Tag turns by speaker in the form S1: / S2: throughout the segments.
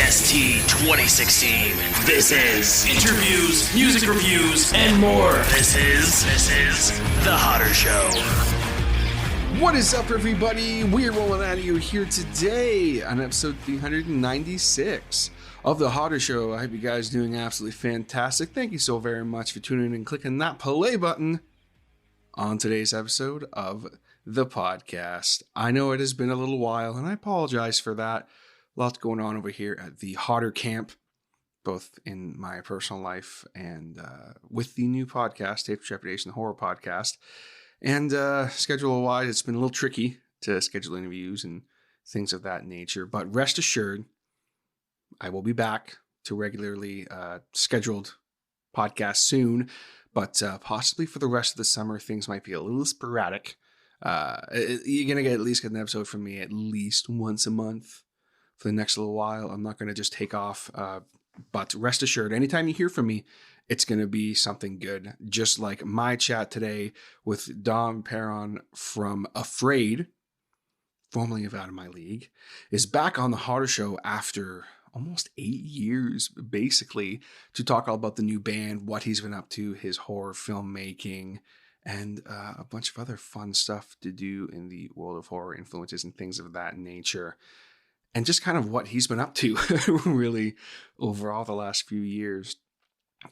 S1: AST 2016. This is interviews, music reviews, and more. This is The Hotter Show.
S2: What is up, everybody? We're rolling out of you here today on episode 396 of The Hotter Show. I hope you guys are doing absolutely fantastic. Thank you so very much for tuning in and clicking that play button on today's episode of the podcast. I know it has been a little while, and I apologize for that. Lots going on over here at the Hotter Camp, both in my personal life and with the new podcast, Tape Trepidation, the horror podcast. And schedule-wise, it's been a little tricky to schedule interviews and things of that nature. But rest assured, I will be back to regularly scheduled podcasts soon. But possibly for the rest of the summer, things might be a little sporadic. You're going to at least get an episode from me at least once a month for the next little while. I'm not going to just take off. But rest assured, anytime you hear from me, it's going to be something good. Just like my chat today with Domenic Paron from Afraid, formerly of Out of My League, is back on the Hotter Show after almost 8 years, basically, to talk all about the new band, what he's been up to, his horror filmmaking, and a bunch of other fun stuff to do in the world of horror influences and things of that nature. And just kind of what he's been up to, really, overall the last few years.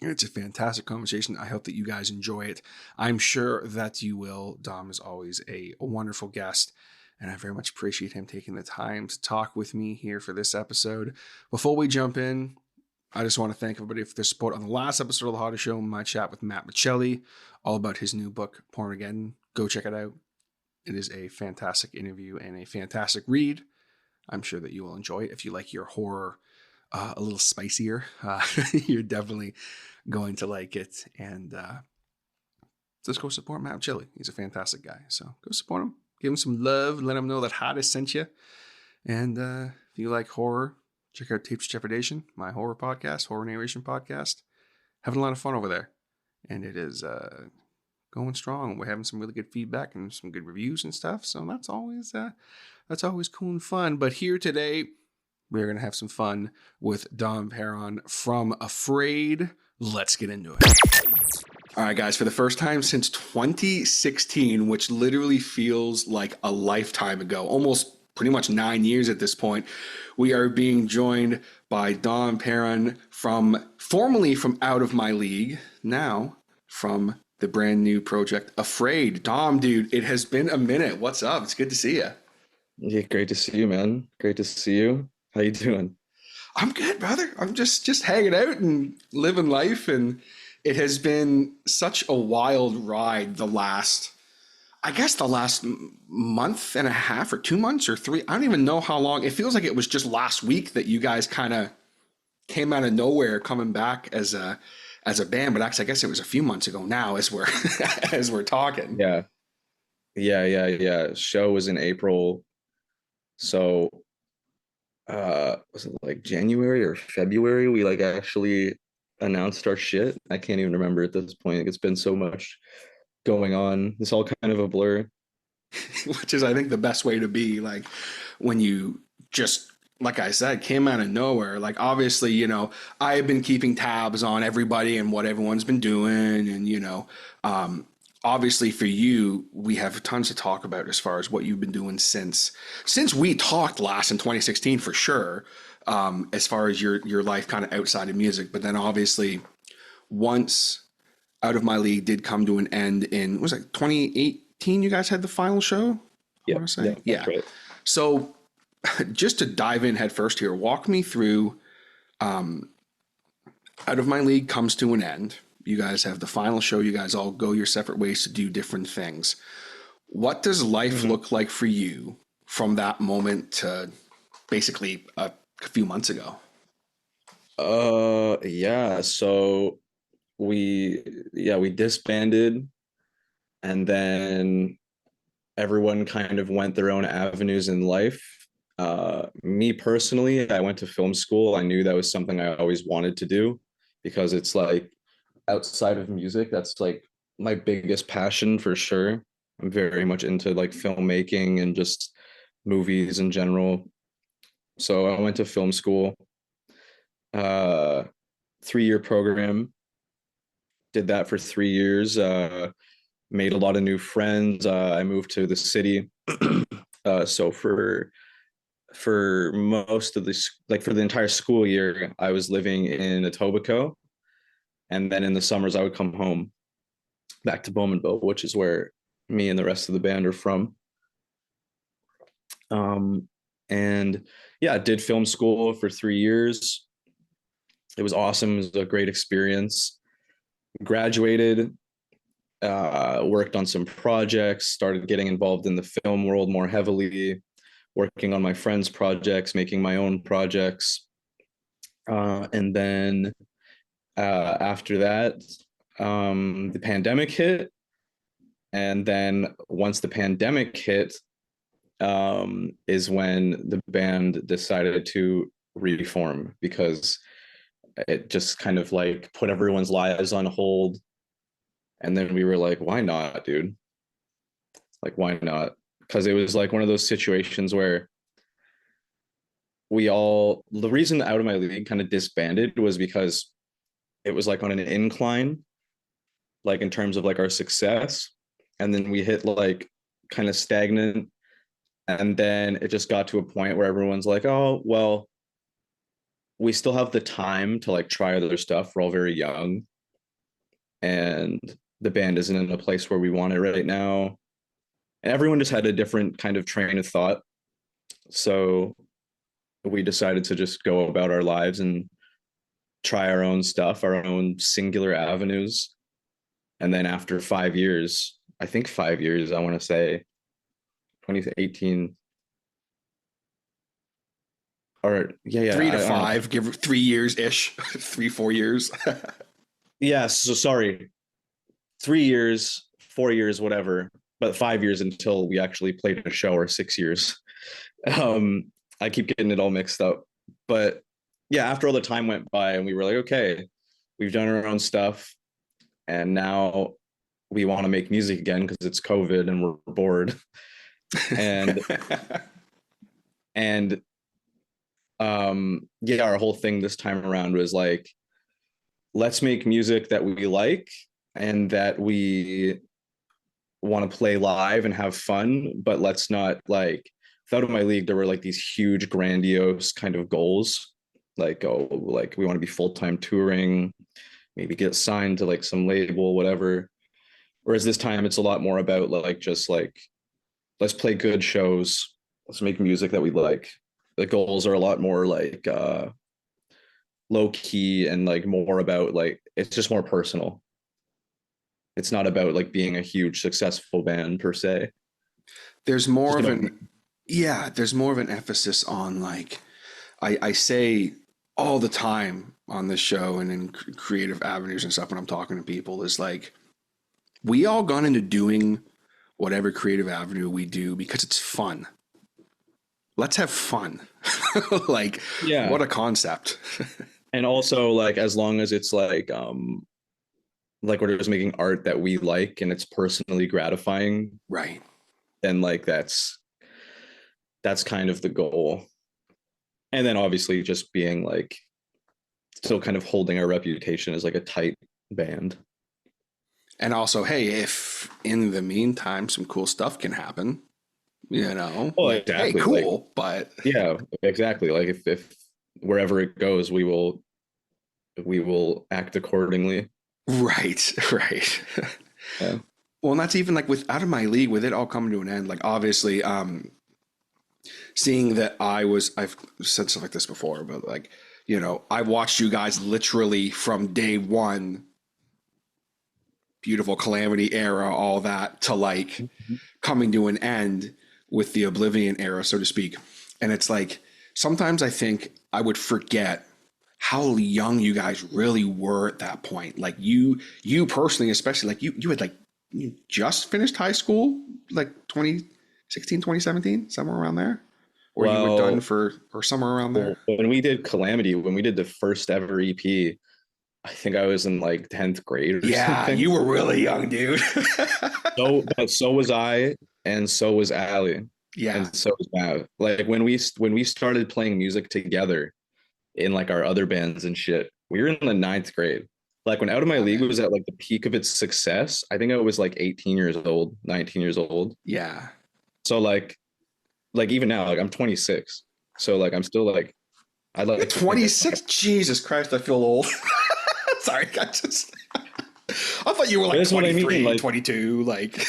S2: It's a fantastic conversation. I hope that you guys enjoy it. I'm sure that you will. Dom is always a wonderful guest, and I very much appreciate him taking the time to talk with me here for this episode. Before we jump in, I just want to thank everybody for their support on the last episode of The Hotter Show, my chat with Matt Michelli, all about his new book, Porn. Go check it out. It is a fantastic interview and a fantastic read. I'm sure that you will enjoy it. If you like your horror a little spicier, you're definitely going to like it. And just go support Matt Michelli. He's a fantastic guy. So go support him. Give him some love. Let him know that Hottest sent you. And if you like horror, check out Tapes Trepidation, my horror podcast, horror narration podcast. Having a lot of fun over there. And it is going strong. We're having some really good feedback and some good reviews and stuff. So that's always cool and fun. But here today, we're going to have some fun with Domenic Paron from Afraid. Let's get into it. All right, guys, for the first time since 2016, which literally feels like a lifetime ago, almost pretty much 9 years at this point, we are being joined by Domenic Paron formerly from Out of My League, now from the brand new project Afraid. Dom, dude, it has been a minute. What's up? It's good to see you.
S3: Yeah, great to see you, man. Great to see you. How you doing?
S2: I'm good, brother. I'm just hanging out and living life, and it has been such a wild ride the last month and a half or 2 months or three. I don't even know how long. It feels like it was just last week that you guys kind of came out of nowhere coming back as a band, but actually I guess it was a few months ago now as we're as we're talking.
S3: Yeah. Show was in April. So was it like January or February we like actually announced our shit? I can't even remember at this point. It's been so much going on. It's all kind of a blur.
S2: Which is, I think, the best way to be, like, when you just, like I said, came out of nowhere. Like, obviously, you know, I have been keeping tabs on everybody and what everyone's been doing, and, you know, obviously for you, we have tons to talk about as far as what you've been doing since we talked last in 2016, for sure, as far as your life kind of outside of music. But then obviously once Out of My League did come to an end in, what was it, 2018, you guys had the final show? Yeah. Right. So just to dive in head first here, walk me through Out of My League comes to an end. You guys have the final show. You guys all go your separate ways to do different things. What does life look like for you from that moment to basically a few months ago?
S3: Yeah. So we disbanded, and then everyone kind of went their own avenues in life. Me personally, I went to film school. I knew that was something I always wanted to do because it's like, outside of music, that's like my biggest passion for sure. I'm very much into like filmmaking and just movies in general. So I went to film school, uh 3-year program. Did that for 3 years. Made a lot of new friends. I moved to the city. So for most of this, like for the entire school year, I was living in Etobicoke, and then in the summers I would come home back to Bowmanville, which is where me and the rest of the band are from. And yeah, I did film school for 3 years. It was awesome. It was a great experience. Graduated, worked on some projects, started getting involved in the film world more heavily, working on my friends' projects, making my own projects. And then after that, the pandemic hit. And then once the pandemic hit, is when the band decided to reform, because it just kind of like put everyone's lives on hold. And then we were like, why not, dude? Like, why not? Because it was like one of those situations where the reason Out of My League kind of disbanded was because it was like on an incline, like in terms of like our success. And then we hit like kind of stagnant. And then it just got to a point where everyone's like, oh, well, we still have the time to like try other stuff. We're all very young. And the band isn't in a place where we want it right now. And everyone just had a different kind of train of thought. So we decided to just go about our lives and try our own stuff, our own singular avenues. And then after 5 years, I think 5 years, I want to say 2018, or yeah,
S2: 3 to 5, give 3 years ish, 3-4 years.
S3: Yeah, so sorry, 3 years, 4 years, whatever, but 5 years until we actually played a show, or 6 years. I keep getting it all mixed up. But yeah, after all the time went by and we were like, okay, we've done our own stuff, and now we want to make music again because it's COVID and we're bored. And yeah, our whole thing this time around was like, let's make music that we like and that we want to play live and have fun, but let's not like, Out of My League, there were like these huge grandiose kind of goals, like, oh, like we want to be full-time touring, maybe get signed to like some label, whatever. Whereas this time it's a lot more about like, just like, let's play good shows, let's make music that we like. The goals are a lot more like low key and like more about like, it's just more personal. It's not about like being a huge successful band per se.
S2: There's more of there's more of an emphasis on like, I say all the time on this show and in creative avenues and stuff when I'm talking to people, is like, we all gone into doing whatever creative avenue we do because it's fun. Let's have fun. Like, yeah, what a concept.
S3: And also like, as long as it's like we're just making art that we like and it's personally gratifying,
S2: right?
S3: Then like that's kind of the goal. And then obviously just being like, still kind of holding our reputation as like a tight band.
S2: And also, hey, if in the meantime some cool stuff can happen, you know,
S3: well, exactly.
S2: Hey, cool, like, but
S3: yeah, exactly. Like if wherever it goes, we will act accordingly.
S2: Right. Yeah. Well, and that's even like with Out of My League, with it all coming to an end, like obviously, seeing that I've said stuff like this before, but like, you know, I watched you guys literally from day one, Beautiful Calamity era, all that, to like coming to an end with the Oblivion era, so to speak. And it's like, sometimes I think I would forget how young you guys really were at that point. Like you personally, especially, like you had like, you just finished high school, like 2016, 2017, somewhere around there? Or you were done or somewhere around there?
S3: When we did Calamity, when we did the first ever EP, I think I was in like 10th grade or something.
S2: You were really young, dude.
S3: So was I, and so was Allie.
S2: Yeah.
S3: And so was Matt. Like when we started playing music together, in like our other bands and shit. We were in the ninth grade. Like when Out of My League was at like the peak of its success, I think I was like 18 years old, 19 years old.
S2: Yeah.
S3: So like even now, like I'm 26. So like I'm still like I
S2: You're
S3: like to think
S2: 26? Jesus Christ, I feel old. Sorry, I thought you were like
S3: that's what I
S2: 23,
S3: mean, like
S2: 22, like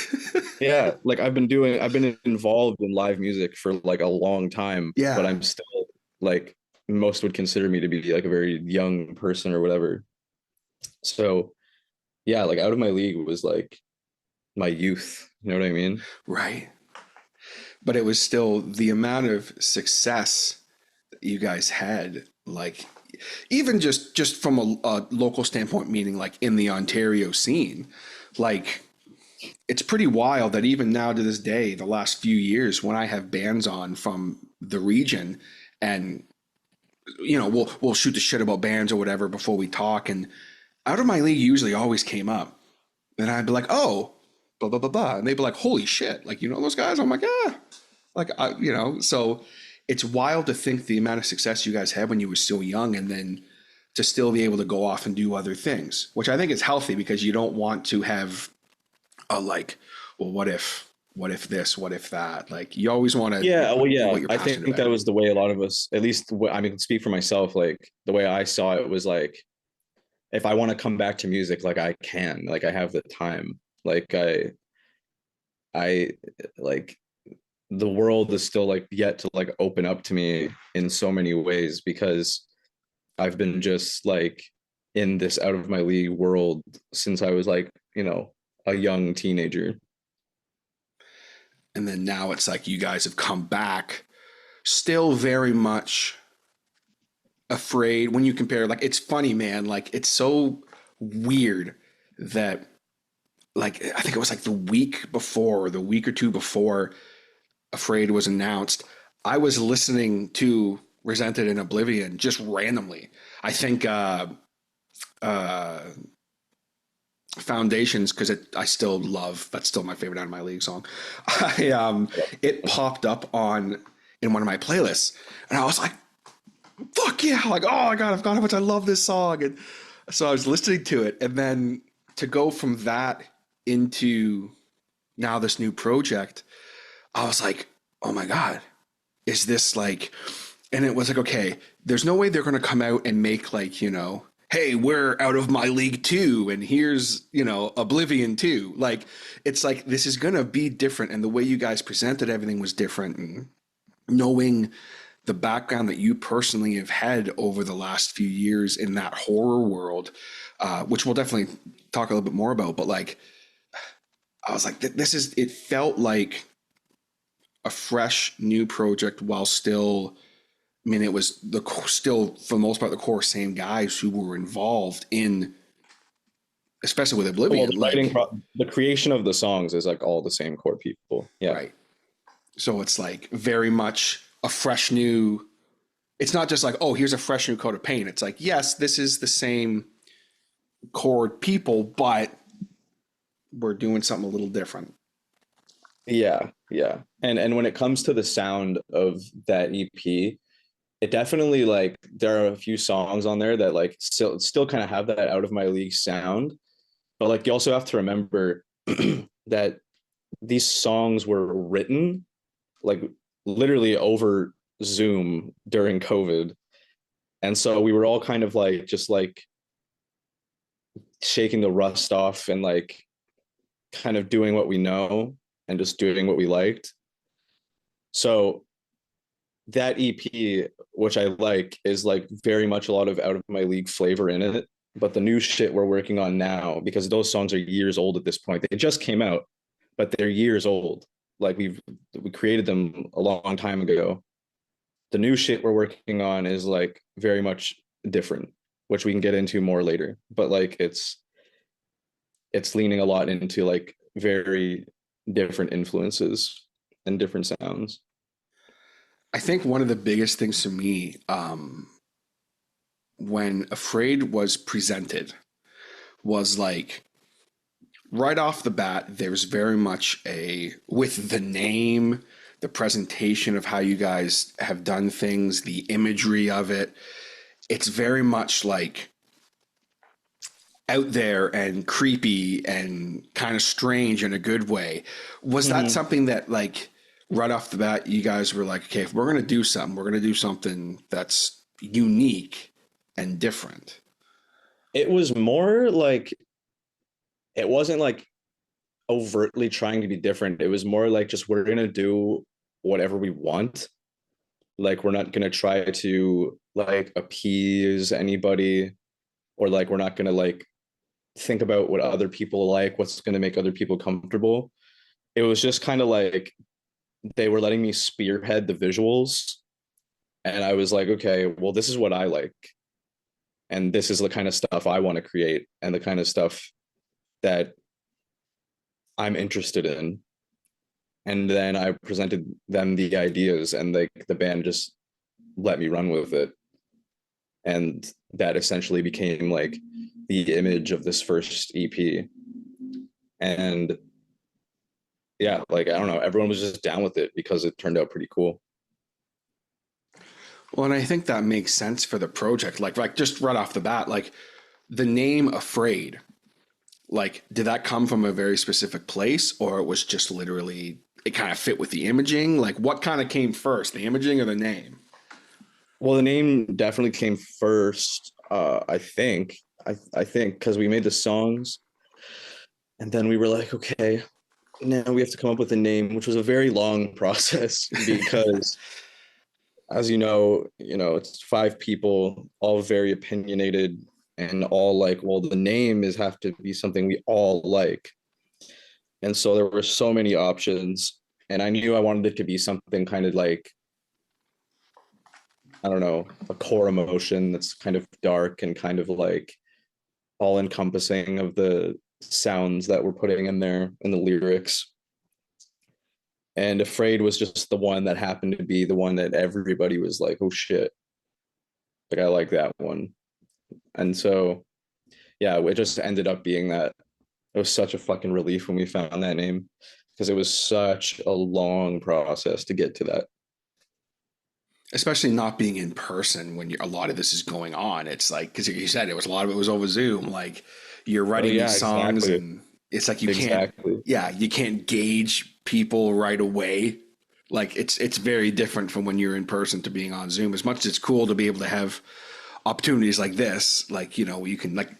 S3: yeah, like I've been involved in live music for like a long time, but
S2: yeah.
S3: I'm still like most would consider me to be like a very young person or whatever. So yeah, like Out of My League was like my youth. You know what I mean?
S2: Right. But it was still the amount of success that you guys had, like even just from a local standpoint, meaning like in the Ontario scene, like it's pretty wild that even now to this day, the last few years, when I have bands on from the region, and we'll shoot the shit about bands or whatever before we talk, and Out of My League usually always came up, and I'd be like, oh, blah blah blah blah, and they'd be like, holy shit, like those guys. I'm like, yeah, like so it's wild to think the amount of success you guys had when you were so young, and then to still be able to go off and do other things, which I think is healthy because you don't want to have a like, well, what if this, what if that? Like you always want to,
S3: Yeah, well, yeah.
S2: what you're
S3: I
S2: passionate
S3: think that
S2: about.
S3: was the way a lot of us, at least I mean, speak for myself. Like the way I saw it was like, if I want to come back to music, like I can, like I have the time. Like I like the world is still like yet to like open up to me in so many ways because I've been just like in this Out of My League world since I was like, a young teenager.
S2: And then now it's like you guys have come back, still very much afraid when you compare. Like it's funny, man. Like it's so weird that like I think it was like the week before, or the week or two before Afraid was announced, I was listening to Resented in Oblivion just randomly. I think uh Foundations, because I still love, that's still my favorite Out of My League song. It popped up on in one of my playlists, and I was like, "Fuck yeah!" Like, oh my god, I've got how much I love this song, and so I was listening to it, and then to go from that into now this new project, I was like, "Oh my god, is this like?" And it was like, okay, there's no way they're going to come out and make like hey, we're Out of My League 2 and here's Oblivion 2. Like it's like this is going to be different, and the way you guys presented everything was different, and knowing the background that you personally have had over the last few years in that horror world, which we'll definitely talk a little bit more about, but like I was like, it felt like a fresh new project while still, I mean, it was still for the most part the core same guys who were involved in, especially with Oblivion.
S3: Well, the creation of the songs is like all the same core people. Yeah.
S2: Right. So it's like very much a fresh new. It's not just like, oh, here's a fresh new coat of paint. It's like, yes, this is the same core people, but we're doing something a little different.
S3: Yeah, yeah. And when it comes to the sound of that EP, it definitely like there are a few songs on there that like still kind of have that Out of My League sound, but like you also have to remember that these songs were written like literally over Zoom during COVID, and so we were all kind of like just like shaking the rust off and like kind of doing what we know and just doing what we liked. So that EP, which I like, is like very much a lot of Out of My League flavor in it. But the new shit we're working on now, because those songs are years old at this point, they just came out, but they're years old. Like we created them a long time ago. The new shit we're working on is like very much different, which we can get into more later. But like it's leaning a lot into like very different influences and different sounds.
S2: I think one of the biggest things to me, when Afraid was presented, was like right off the bat, there's very much with the name, the presentation of how you guys have done things, the imagery of it, it's very much like out there and creepy and kind of strange in a good way. Was that something that, like, right off the bat, you guys were like, okay, if we're going to do something, we're going to do something that's unique and different?
S3: It was more like, it wasn't like overtly trying to be different. It was more like, just, we're going to do whatever we want. Like, we're not going to try to like appease anybody, or like, we're not going to like think about what other people like, what's going to make other people comfortable. It was just kind of like, they were letting me spearhead the visuals, and I was like, okay, well, this is what I like, and this is the kind of stuff I want to create, and the kind of stuff that I'm interested in. And then I presented them the ideas, and like the band just let me run with it, and that essentially became like the image of this first EP. And yeah, like, I don't know, everyone was just down with it because it turned out pretty cool.
S2: Well, and I think that makes sense for the project. Like just right off the bat, like the name Afraid, like, did that come from a very specific place, or it was just literally, it kind of fit with the imaging? Like, what kind of came first, the imaging or the name?
S3: Well, the name definitely came first. I think because we made the songs, and then we were like, okay, now we have to come up with a name, which was a very long process because, as you know, it's 5 people, all very opinionated, and all like, well, the name is have to be something we all like. And so there were so many options, and I knew I wanted it to be something kind of like, I don't know, a core emotion that's kind of dark and kind of like all encompassing of the sounds that we're putting in there in the lyrics. And Afraid was just the one that happened to be the one that everybody was like, oh shit, like, I like that one. And so, yeah, it just ended up being that. It was such a fucking relief when we found that name, because it was such a long process to get to that.
S2: Especially not being in person when a lot of this is going on. It's like, because you said a lot of it was over Zoom. Like, you're writing these songs, exactly. And it's like you can't gauge people right away. Like, it's very different from when you're in person to being on Zoom. As much as it's cool to be able to have opportunities like this, like, you can, like,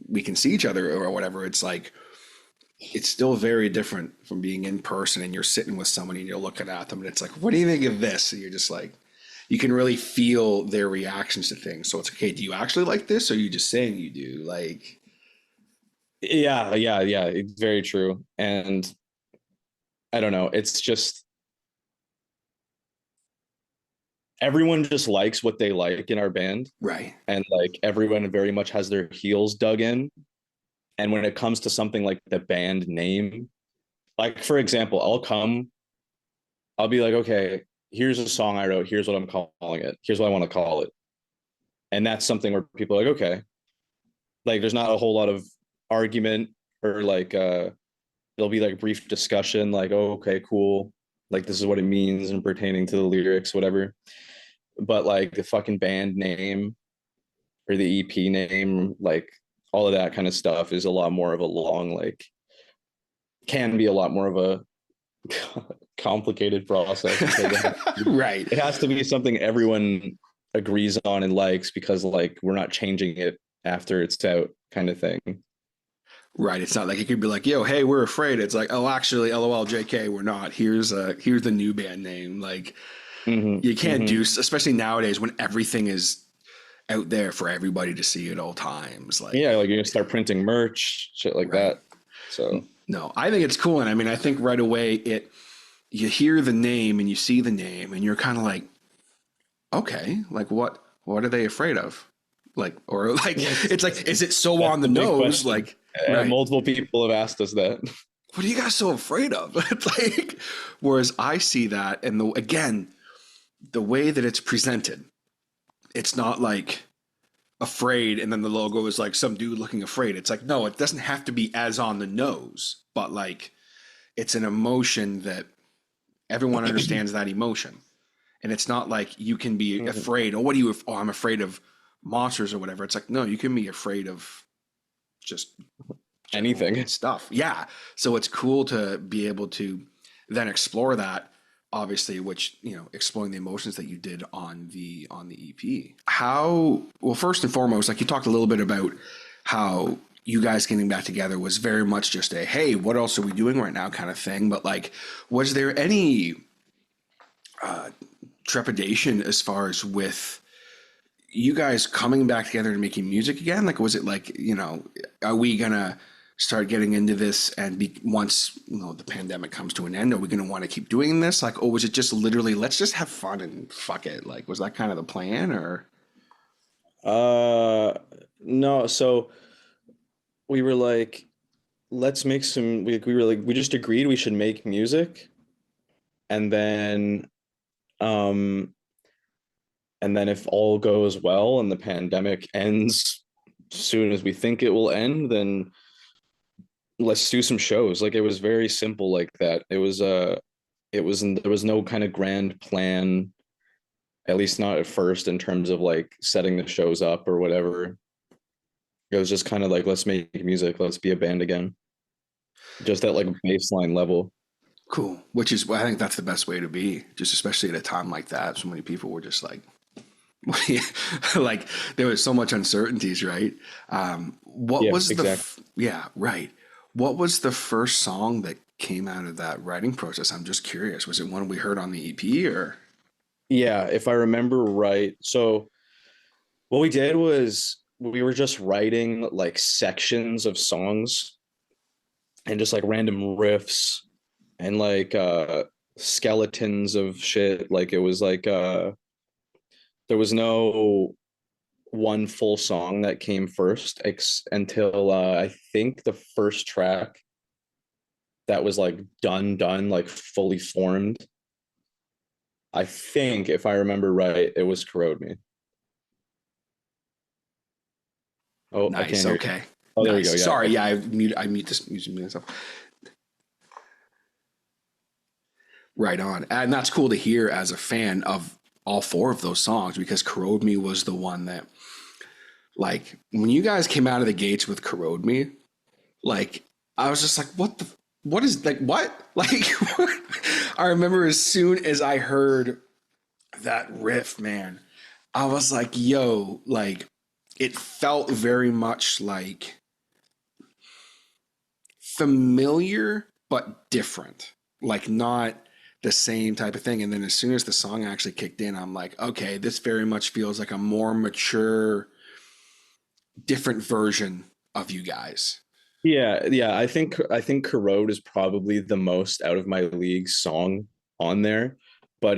S2: we can see each other or whatever. It's like, it's still very different from being in person, and you're sitting with somebody and you're looking at them and it's like, what do you think of this? And you're just like, you can really feel their reactions to things. So it's okay, do you actually like this, or are you just saying you do? Like,
S3: yeah, it's very true. And I don't know, it's just, everyone just likes what they like in our band,
S2: right?
S3: And like, everyone very much has their heels dug in. And when it comes to something like the band name, like, for example, I'll be like, okay, here's a song I wrote, here's what I'm calling it, here's what I want to call it. And that's something where people are like, okay, like, there's not a whole lot of argument, or like there'll be like brief discussion, like, oh, okay, cool, like, this is what it means and pertaining to the lyrics, whatever. But like, the fucking band name or the EP name, like, all of that kind of stuff is a lot more of a long, like, can be a lot more of a complicated process.
S2: Right.
S3: It has to be something everyone agrees on and likes, because like, we're not changing it after it's out, kind of thing.
S2: Right. It's not like it could be like, yo, hey, we're Afraid. It's like, oh, actually, LOL, JK, we're not. Here's the new band name. Like, you can't do, especially nowadays when everything is out there for everybody to see at all times. Like,
S3: yeah, like, you're gonna start printing merch, shit like that. So
S2: no, I think it's cool. And I mean, I think right away you hear the name and you see the name and you're kind of like, okay, like, what are they afraid of? Like, or like, it's like, is it so on the nose?
S3: Question.
S2: Like,
S3: right. Multiple people have asked us that.
S2: What are you guys so afraid of? It's like, whereas I see that, and the way that it's presented, it's not like Afraid and then the logo is like some dude looking afraid. It's like, no, it doesn't have to be as on the nose, but like, it's an emotion that everyone understands that emotion. And it's not like you can be afraid. Oh, what are you? Oh, I'm afraid of monsters or whatever. It's like, no, you can be afraid of just
S3: Anything.
S2: stuff. Yeah. So it's cool to be able to then explore that, obviously, which, exploring the emotions that you did on the EP. How, well, first and foremost, like you talked a little bit about how you guys getting back together was very much just a, hey, what else are we doing right now kind of thing. But like, was there any trepidation as far as with you guys coming back together and making music again? Like, was it like, are we gonna start getting into this and once the pandemic comes to an end, are we gonna want to keep doing this? Like, or was it just literally let's just have fun and fuck it? Like, was that kind of the plan, or?
S3: No. So we were like, let's make some. We were like, we just agreed we should make music, and then, if all goes well and the pandemic ends soon as we think it will end, then let's do some shows. Like, it was very simple like that. There was no kind of grand plan, at least not at first, in terms of like setting the shows up or whatever. It was just kind of like, let's make music, let's be a band again, just at like baseline level.
S2: Cool. Which is, I think that's the best way to be, just especially at a time like that. So many people were just like, like there was so much uncertainties, right? What was exactly. Right. What was the first song that came out of that writing process? I'm just curious. Was it one we heard on the EP, or?
S3: Yeah, if I remember right. So what we did was we were just writing like sections of songs and just like random riffs and like skeletons of shit. Like, it was like there was no one full song that came first until I think the first track that was like done like fully formed, I think, if I remember right, it was Corrode Me. Oh,
S2: nice.
S3: I can't hear
S2: Okay.
S3: you. Oh, there
S2: nice.
S3: we go. Yeah.
S2: Sorry. Yeah, I mute this music myself. Right on. And that's cool to hear as a fan of all four of those songs, because Corrode Me was the one that, like, when you guys came out of the gates with Corrode Me, like, I was just like, what is, like, what? Like, I remember as soon as I heard that riff, man, I was like, yo, like, it felt very much like familiar, but different, like not the same type of thing. And then as soon as the song actually kicked in, I'm like, okay, this very much feels like a more mature, different version of you guys.
S3: Yeah. I think Corrode is probably the most out of my league song on there. But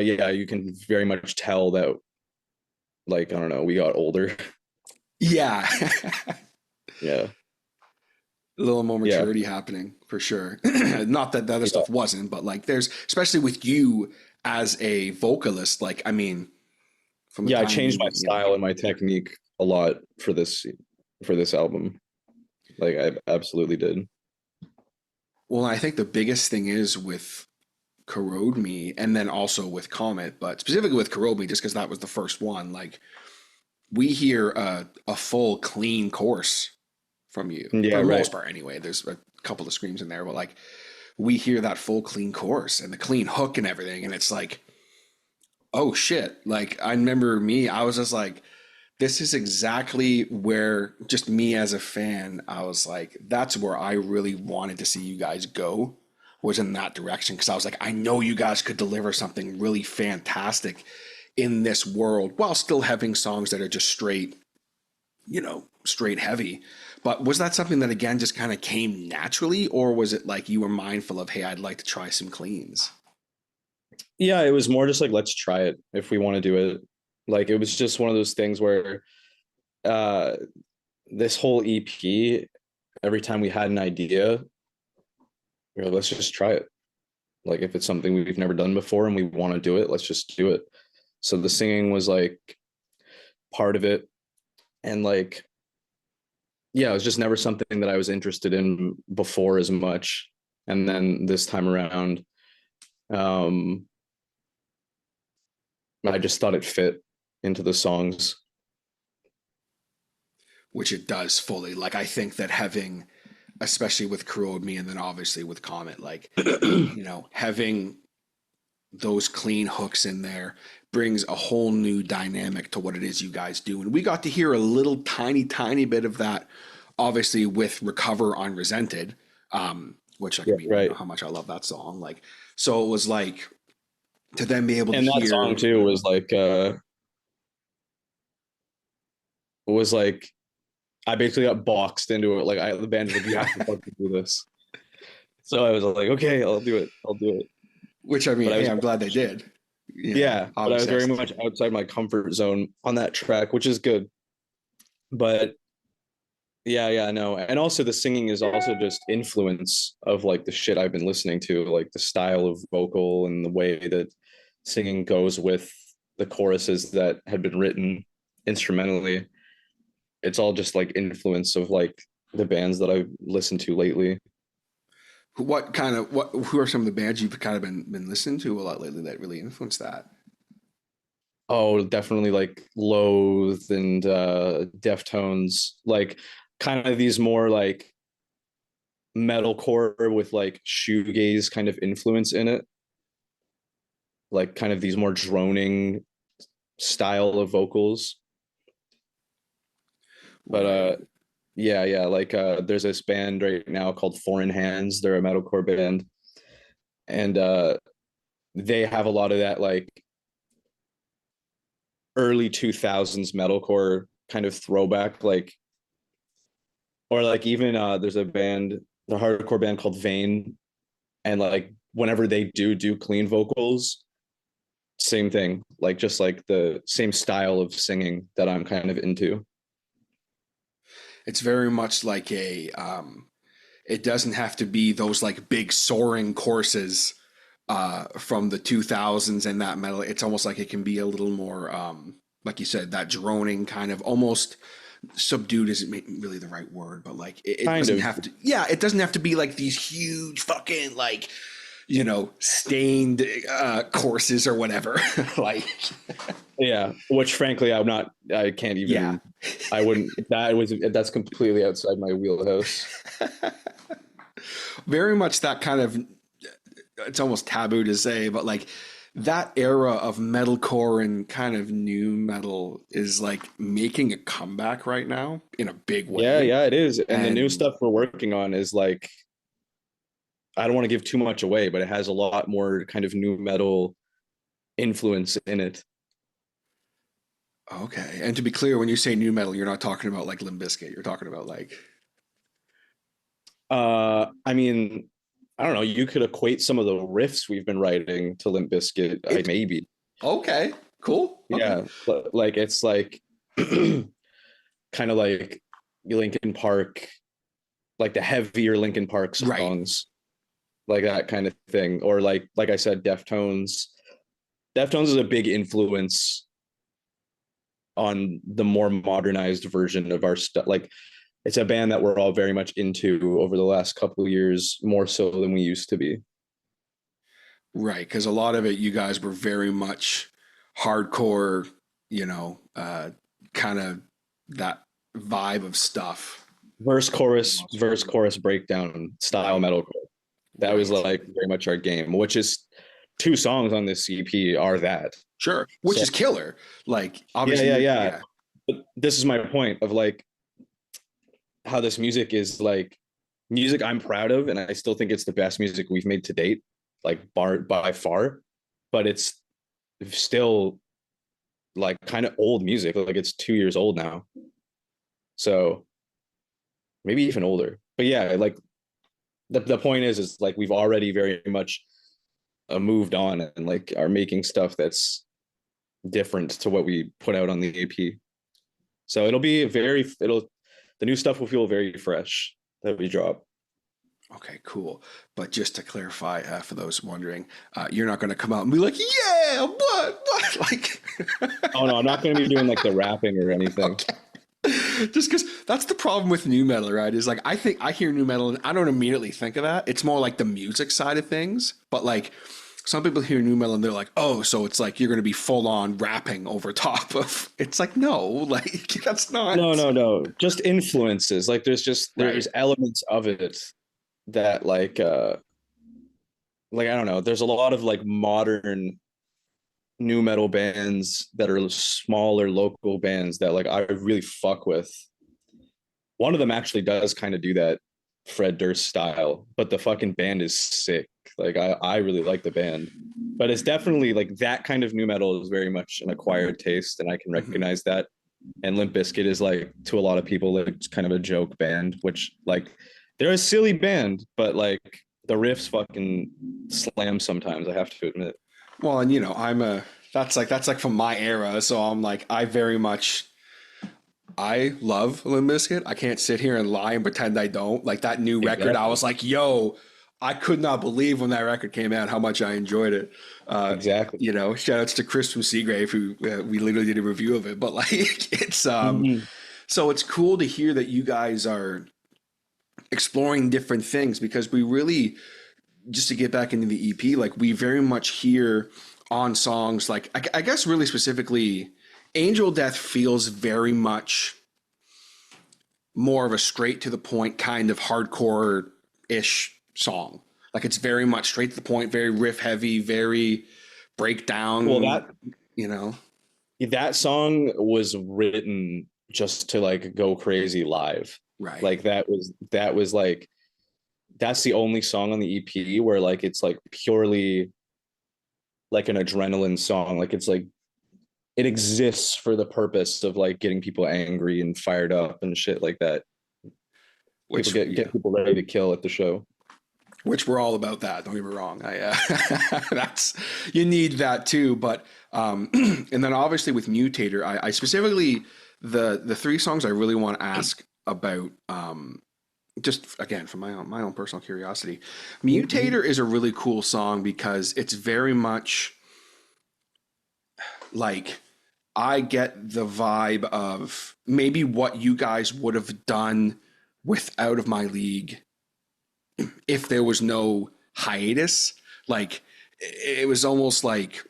S3: yeah, you can very much tell that, like, I don't know, we got older.
S2: Yeah.
S3: Yeah.
S2: A little more maturity happening for sure. Not that the other stuff wasn't, but like there's, especially with you as a vocalist, like, I mean,
S3: from the I changed my style and my technique a lot for this album. Like, I absolutely did.
S2: Well, I think the biggest thing is with Corrode Me, and then also with Comet, but specifically with Corrode Me, just because that was the first one, like, we hear a full clean course from you, for the most part anyway. There's a couple of screams in there, but like, we hear that full clean chorus and the clean hook and everything, and it's like, oh shit. Like, I remember I was just like, this is exactly where, just me as a fan, I was like, that's where I really wanted to see you guys go, was in that direction, because I was like, I know you guys could deliver something really fantastic in this world while still having songs that are just straight heavy. But was that something that, again, just kind of came naturally, or was it like you were mindful of, hey, I'd like to try some cleans?
S3: Yeah, it was more just like, let's try it if we want to do it. Like, it was just one of those things where this whole EP, every time we had an idea, we were like, let's just try it. Like, if it's something we've never done before and we want to do it, let's just do it. So the singing was like part of it. And like, yeah, it was just never something that I was interested in before as much. And then this time around, I just thought it fit into the songs.
S2: which it does fully. Like, I think that having, especially with Corrode Me and then obviously with Comet, like, you know, having those clean hooks in there brings a whole new dynamic to what it is you guys do. And we got to hear a little tiny bit of that, obviously, with Recover on Resented, which I mean, you know how much I love that song. Like, so it was like, to then be able to hear.
S3: And that song too was like, I basically got boxed into it. Like, the band was like, you have to fucking do this. So I was like, okay, I'll do it.
S2: Which, I mean, hey, I'm glad they did.
S3: Yeah, but I was very much outside my comfort zone on that track, which is good. But yeah, no. And also the singing is also just influence of like the shit I've been listening to, like the style of vocal and the way that singing goes with the choruses that had been written instrumentally. It's all just like influence of like the bands that I've listened to lately.
S2: Who are some of the bands you've kind of been listening to a lot lately that really influenced that?
S3: Oh, definitely like Loathe and Deftones, like kind of these more like metalcore with like shoegaze kind of influence in it. Like kind of these more droning style of vocals. But yeah, like there's this band right now called Foreign Hands. They're a metalcore band. And they have a lot of that like early 2000s metalcore kind of throwback, like, or like even there's a hardcore band called Vane, and like whenever they do clean vocals, same thing, like just like the same style of singing that I'm kind of into.
S2: It's very much like it doesn't have to be those like big soaring courses from the 2000s and that metal. It's almost like it can be a little more, like you said, that droning kind of, almost subdued isn't really the right word, but like it doesn't have to. Yeah, it doesn't have to be like these huge fucking like, you know, stained courses or whatever. Like,
S3: yeah, which frankly I can't even. Yeah. I wouldn't. That's completely outside my wheelhouse.
S2: Very much that kind of. It's almost taboo to say, but like that era of metalcore and kind of new metal is like making a comeback right now in a big way.
S3: Yeah, it is. And the new stuff we're working on is like, I don't want to give too much away, but it has a lot more kind of new metal influence in it.
S2: Okay. And to be clear, when you say new metal, you're not talking about like Limp Bizkit. You're talking about like.
S3: I mean, I don't know. You could equate some of the riffs we've been writing to Limp Bizkit, maybe.
S2: Okay, cool. Okay.
S3: Yeah, but like it's like kind of like Linkin Park, like the heavier Linkin Park songs, like that kind of thing. Or like I said, Deftones. Deftones is a big influence on the more modernized version of our stuff. Like, it's a band that we're all very much into over the last couple of years, more so than we used to be.
S2: Right, because a lot of it, you guys were very much hardcore, you know, kind of that vibe of stuff.
S3: Verse, chorus, breakdown style metalcore. That was like very much our game, which is 2 songs on this EP are that.
S2: Sure, which is killer. Like, obviously.
S3: Yeah. But this is my point of like, how this music is like music I'm proud of, and I still think it's the best music we've made to date, like by far, but it's still like kind of old music. Like, it's 2 years old now, so maybe even older. But yeah, like the point is like we've already very much moved on and like are making stuff that's different to what we put out on the EP. So the new stuff will feel very fresh that we drop.
S2: Okay, cool. But just to clarify, for those wondering, you're not going to come out and be like, yeah, what? Like,
S3: oh no, I'm not going to be doing like the rapping or anything.
S2: Okay. Just because that's the problem with new metal, right? Is like, I think I hear new metal and I don't immediately think of that. It's more like the music side of things. But like, some people hear new metal and they're like, oh, so it's like you're going to be full on rapping over top of. It's like, no, like that's not.
S3: No. Just influences. Like there's
S2: Right.
S3: elements of it that like I don't know. There's a lot of like modern new metal bands that are smaller local bands that like I really fuck with. One of them actually does kind of do that Fred Durst style, but the fucking band is sick. Like I really like the band, but it's definitely like that kind of new metal is very much an acquired taste, and I can recognize that. And Limp Bizkit is like to a lot of people like kind of a joke band, which like they're a silly band, but like the riffs fucking slam sometimes. I have to admit.
S2: Well, and that's like from my era, so I'm like I love Limp Bizkit. I can't sit here and lie and pretend I don't. Like that new record,
S3: Exactly.
S2: I was like, yo, I could not believe when that record came out how much I enjoyed it.
S3: Exactly.
S2: Shout outs to Chris from Seagrave who we literally did a review of it. But like it's
S3: Mhm.
S2: so it's cool to hear that you guys are exploring different things because we really just to get back into the EP, like we very much hear on songs like I guess really specifically Angel Death feels very much more of a straight to the point kind of hardcore ish song. Like it's very much straight to the point, very riff heavy, very breakdown.
S3: Well,
S2: you know,
S3: that song was written just to like go crazy live.
S2: right?
S3: Like that was like that's the only song on the EP where like it's like purely like an adrenaline song. Like it's like it exists for the purpose of like getting people angry and fired up and shit like that.
S2: Which
S3: People get people ready to kill at the show.
S2: which we're all about that. Don't get me wrong. That's you need that too. But and then obviously with Mutator, I specifically the three songs I really want to ask about. Just again from my own personal curiosity, Mutator is a really cool song because it's very much like I get the vibe of maybe what you guys would have done with Out of My League if there was no hiatus. Like it was almost like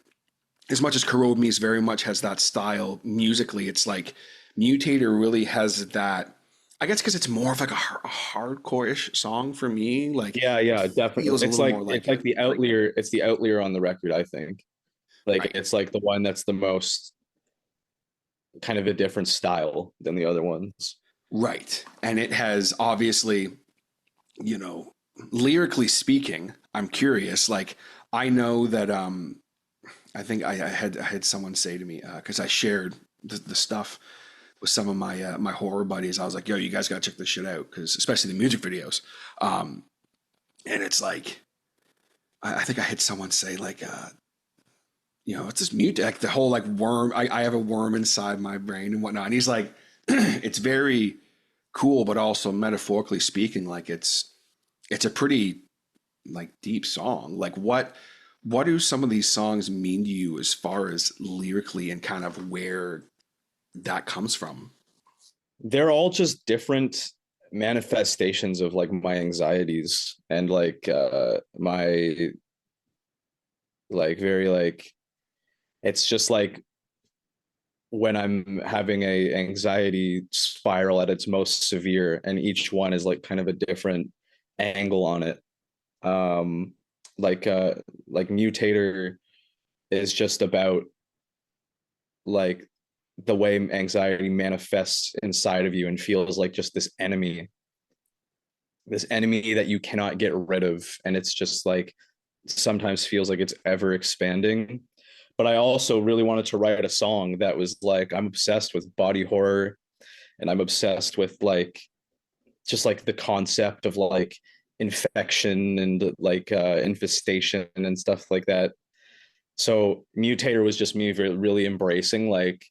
S2: as much as Corrode Me very much has that style musically, it's like Mutator really has that. I guess because it's more of like a hardcore-ish song for me. Like
S3: Yeah, definitely.
S2: feels a little more like
S3: It's like the outlier. It's the outlier on the record, I think. Like
S2: right.
S3: it's like the one that's the most kind of a different style than the other ones.
S2: Right. And it has obviously, lyrically speaking, I'm curious. Like I know that I think I had someone say to me, because I shared the stuff with some of my my horror buddies. I was like, yo, you guys gotta check this shit out, because especially the music videos. And it's like I think I had someone say like it's this mute like the whole like worm. I have a worm inside my brain and whatnot. And he's like, it's very cool, but also metaphorically speaking, like it's a pretty like deep song. Like what do some of these songs mean to you as far as lyrically and kind of where that comes from?
S3: They're all just different manifestations of like my anxieties and like my like very like it's just like when I'm having a anxiety spiral at its most severe, and each one is like kind of a different angle on it. Um, like Mutator is just about like the way anxiety manifests inside of you and feels like just this enemy that you cannot get rid of, and it's just like sometimes feels like it's ever expanding. But I also really wanted to write a song that was like, I'm obsessed with body horror, and I'm obsessed with like just like the concept of like infection and like infestation and stuff like that. So Mutator was just me really embracing like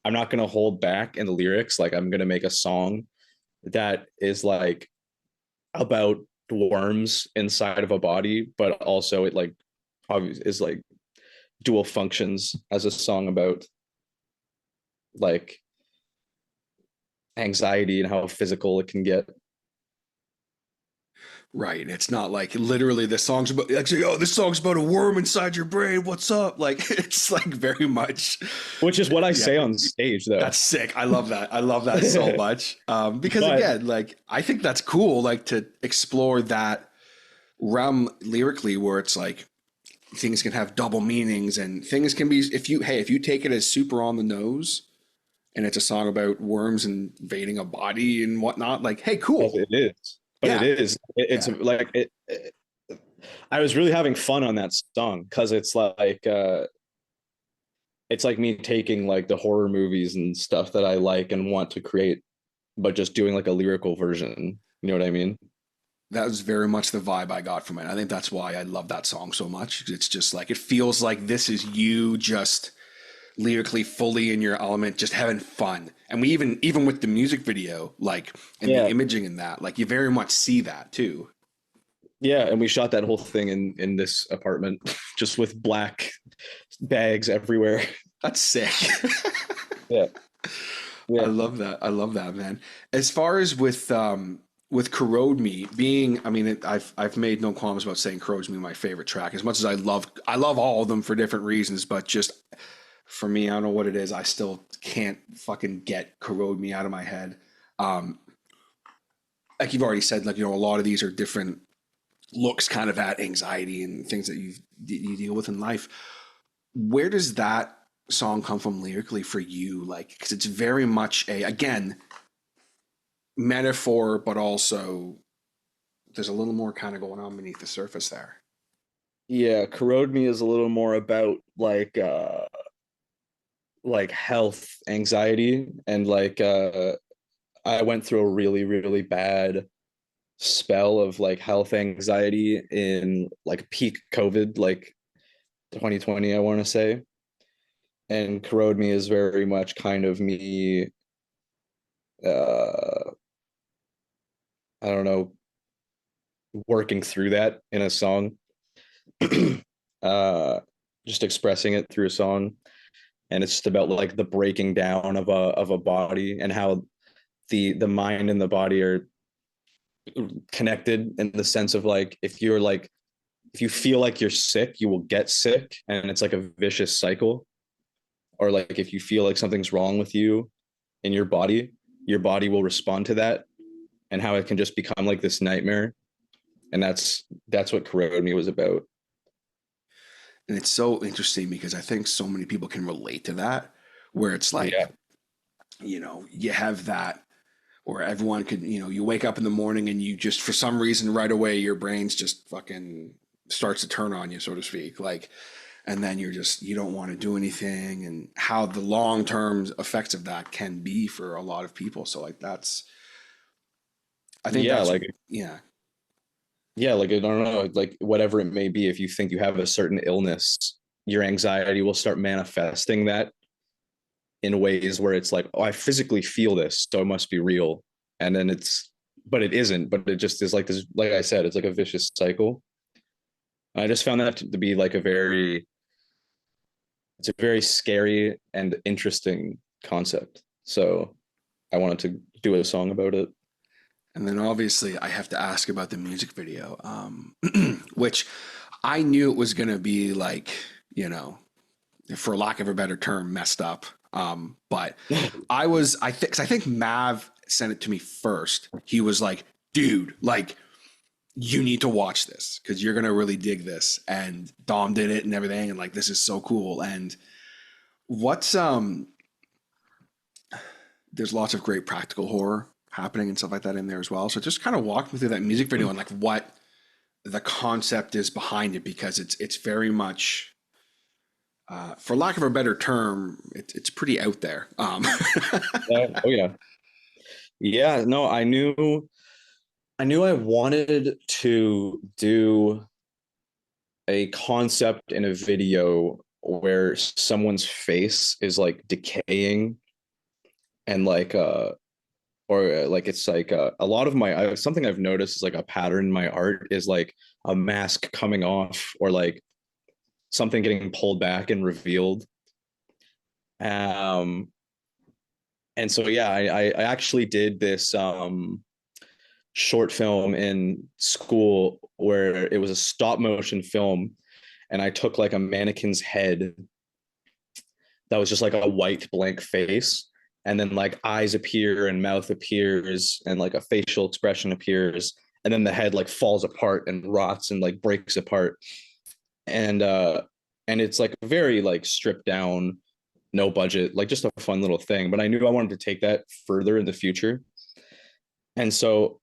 S3: I'm not going to hold back in the lyrics. Like I'm going to make a song that is like about worms inside of a body, but also it like obviously is like dual functions as a song about like anxiety and how physical it can get.
S2: Right. It's not like literally the song's about like, oh, this song's about a worm inside your brain. What's up? Like it's like very much.
S3: Which is what I
S2: Yeah.
S3: say on stage, though.
S2: That's sick. I love that. I love that so much. Because
S3: But-
S2: again, like I think that's cool, like to explore that realm lyrically where it's like things can have double meanings and things can be if you take it as super on the nose and it's a song about worms invading a body and whatnot, like, hey, cool.
S3: It is. But
S2: Yeah.
S3: it is. It's
S2: Yeah.
S3: like I was really having fun on that song because it's like me taking like the horror movies and stuff that I like and want to create, but just doing like a lyrical version. You know what I mean?
S2: That was very much the vibe I got from it. I think that's why I love that song so much. It's just like, it feels like this is you just lyrically fully in your element, just having fun. And we even with the music video, like, and the imaging in that, like you very much see that too.
S3: Yeah, and we shot that whole thing in this apartment, just with black bags everywhere.
S2: That's sick.
S3: Yeah.
S2: I love that. I love that, man. As far as with Corrode Me being, I mean, I've made no qualms about saying Corrode Me my favorite track. As much as I love all of them for different reasons, but just for me, I don't know what it is. I still can't fucking get Corrode Me out of my head. Like you've already said, like, you know, a lot of these are different looks kind of at anxiety and things that you deal with in life. Where does that song come from lyrically for you? Like, because it's very much again, metaphor, but also there's a little more kind of going on beneath the surface there.
S3: Yeah, Corrode Me is a little more about like health anxiety and like I went through a really, really bad spell of like health anxiety in like peak COVID, like 2020, I want to say. And Corrode Me is very much kind of me, I don't know, working through that in a song. Just expressing it through a song. And it's just about like the breaking down of a body and how the mind and the body are connected in the sense of like if you feel like you're sick, you will get sick, and it's like a vicious cycle. Or like if you feel like something's wrong with you in your body will respond to that, and how it can just become like this nightmare. And that's what Corrode Me was about.
S2: And it's so interesting because I think so many people can relate to that, where it's like, you know, you have that, or everyone could, you know, you wake up in the morning and you just, for some reason, right away, your brain's just fucking starts to turn on you, so to speak. Like, and then you don't want to do anything, and how the long-term effects of that can be for a lot of people. So like, I think that's, like, yeah.
S3: Yeah, like I don't know, like whatever it may be, if you think you have a certain illness, your anxiety will start manifesting that in ways where it's like, oh, I physically feel this, so it must be real. And then but it isn't, but it just is like this, like I said, it's like a vicious cycle. I just found that to be like it's a very scary and interesting concept. So I wanted to do a song about it.
S2: And then obviously I have to ask about the music video, which I knew it was going to be like, you know, for lack of a better term, messed up. But I think Mav sent it to me first. He was like, dude, like, you need to watch this because you're going to really dig this. And Dom did it and everything. And like, this is so cool. And there's lots of great practical horror happening and stuff like that in there as well. So just kind of walk me through that music video and like what the concept is behind it, because it's very much, for lack of a better term, it's pretty out there.
S3: Oh yeah. Yeah, no, I knew I wanted to do a concept in a video where someone's face is like decaying and like or like it's like a lot of my something I've noticed is like a pattern in my art is like a mask coming off or like something getting pulled back and revealed. And so yeah, I actually did this short film in school where it was a stop motion film, and I took like a mannequin's head that was just like a white blank face, and then like eyes appear and mouth appears and like a facial expression appears, and then the head like falls apart and rots and like breaks apart. And it's like very like stripped down, no budget, like just a fun little thing, but I knew I wanted to take that further in the future. And so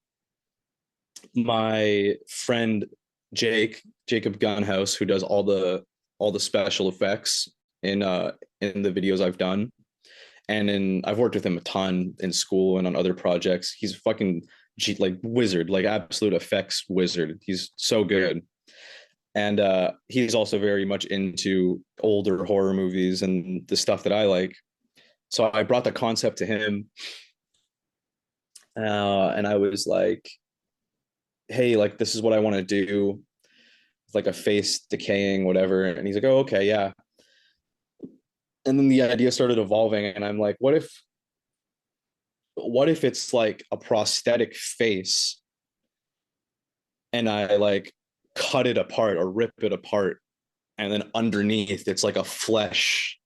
S3: my friend Jacob Gunhouse, who does all the special effects in the videos I've done, and I've worked with him a ton in school and on other projects. He's a fucking like wizard, like absolute effects wizard. He's so good. And he's also very much into older horror movies and the stuff that I like. So I brought the concept to him, and I was like, hey, like, this is what I want to do. It's like a face decaying, whatever. And he's like, oh, okay, yeah. And then the idea started evolving, and I'm like, what if it's like a prosthetic face, and I like cut it apart or rip it apart, and then underneath it's like a flesh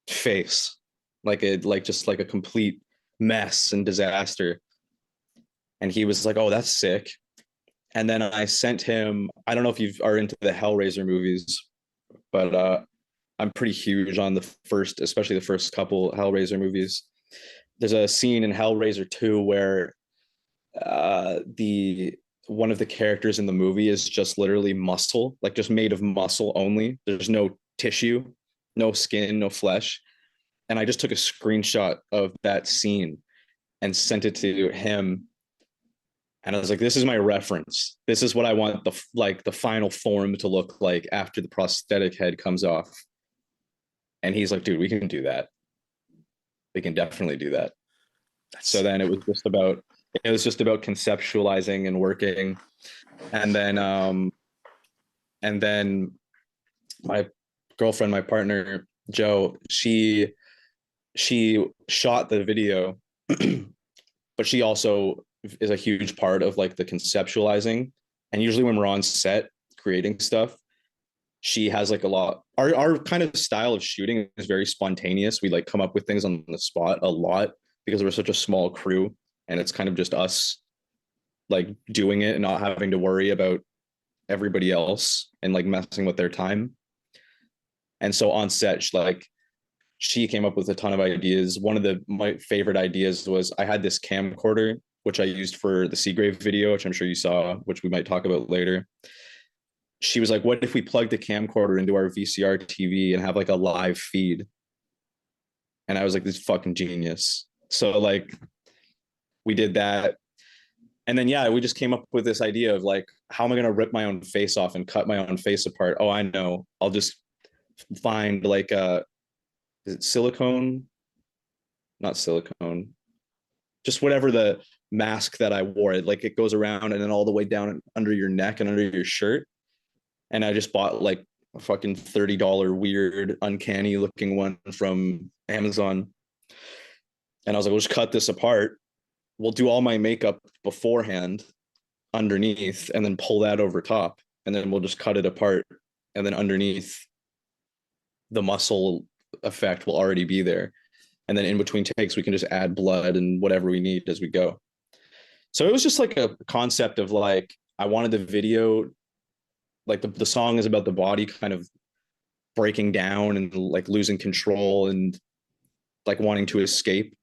S3: face, like just like a complete mess and disaster. And he was like, oh, that's sick. And then I sent him, I don't know if you are into the Hellraiser movies, but I'm pretty huge on especially the first couple Hellraiser movies. There's a scene in Hellraiser 2 where one of the characters in the movie is just literally muscle, like just made of muscle only. There's no tissue, no skin, no flesh. And I just took a screenshot of that scene and sent it to him. And I was like, this is my reference. This is what I want the final form to look like after the prosthetic head comes off. And he's like, dude, we can do that. We can definitely do that. So then it was just about conceptualizing and working. And then my girlfriend, my partner, Jo, she shot the video, but she also is a huge part of like the conceptualizing. And usually when we're on set creating stuff, she has like a lot, our kind of style of shooting is very spontaneous. We like come up with things on the spot a lot because we're such a small crew, and it's kind of just us like doing it and not having to worry about everybody else and like messing with their time. And so on set, she came up with a ton of ideas. One of my favorite ideas was I had this camcorder, which I used for the Seagrave video, which I'm sure you saw, which we might talk about later. She was like, what if we plug the camcorder into our VCR TV and have like a live feed? And I was like, this is fucking genius. So like we did that. And then, yeah, we just came up with this idea of like, how am I going to rip my own face off and cut my own face apart? Oh, I know. I'll just find like is it silicone? Not silicone. Just whatever the mask that I wore, like it goes around and then all the way down under your neck and under your shirt. And I just bought like a fucking $30 weird, uncanny looking one from Amazon. And I was like, we'll just cut this apart. We'll do all my makeup beforehand underneath and then pull that over top. And then we'll just cut it apart. And then underneath, the muscle effect will already be there. And then in between takes, we can just add blood and whatever we need as we go. So it was just like a concept of like, I wanted the video, like the song is about the body kind of breaking down and like losing control and like wanting to escape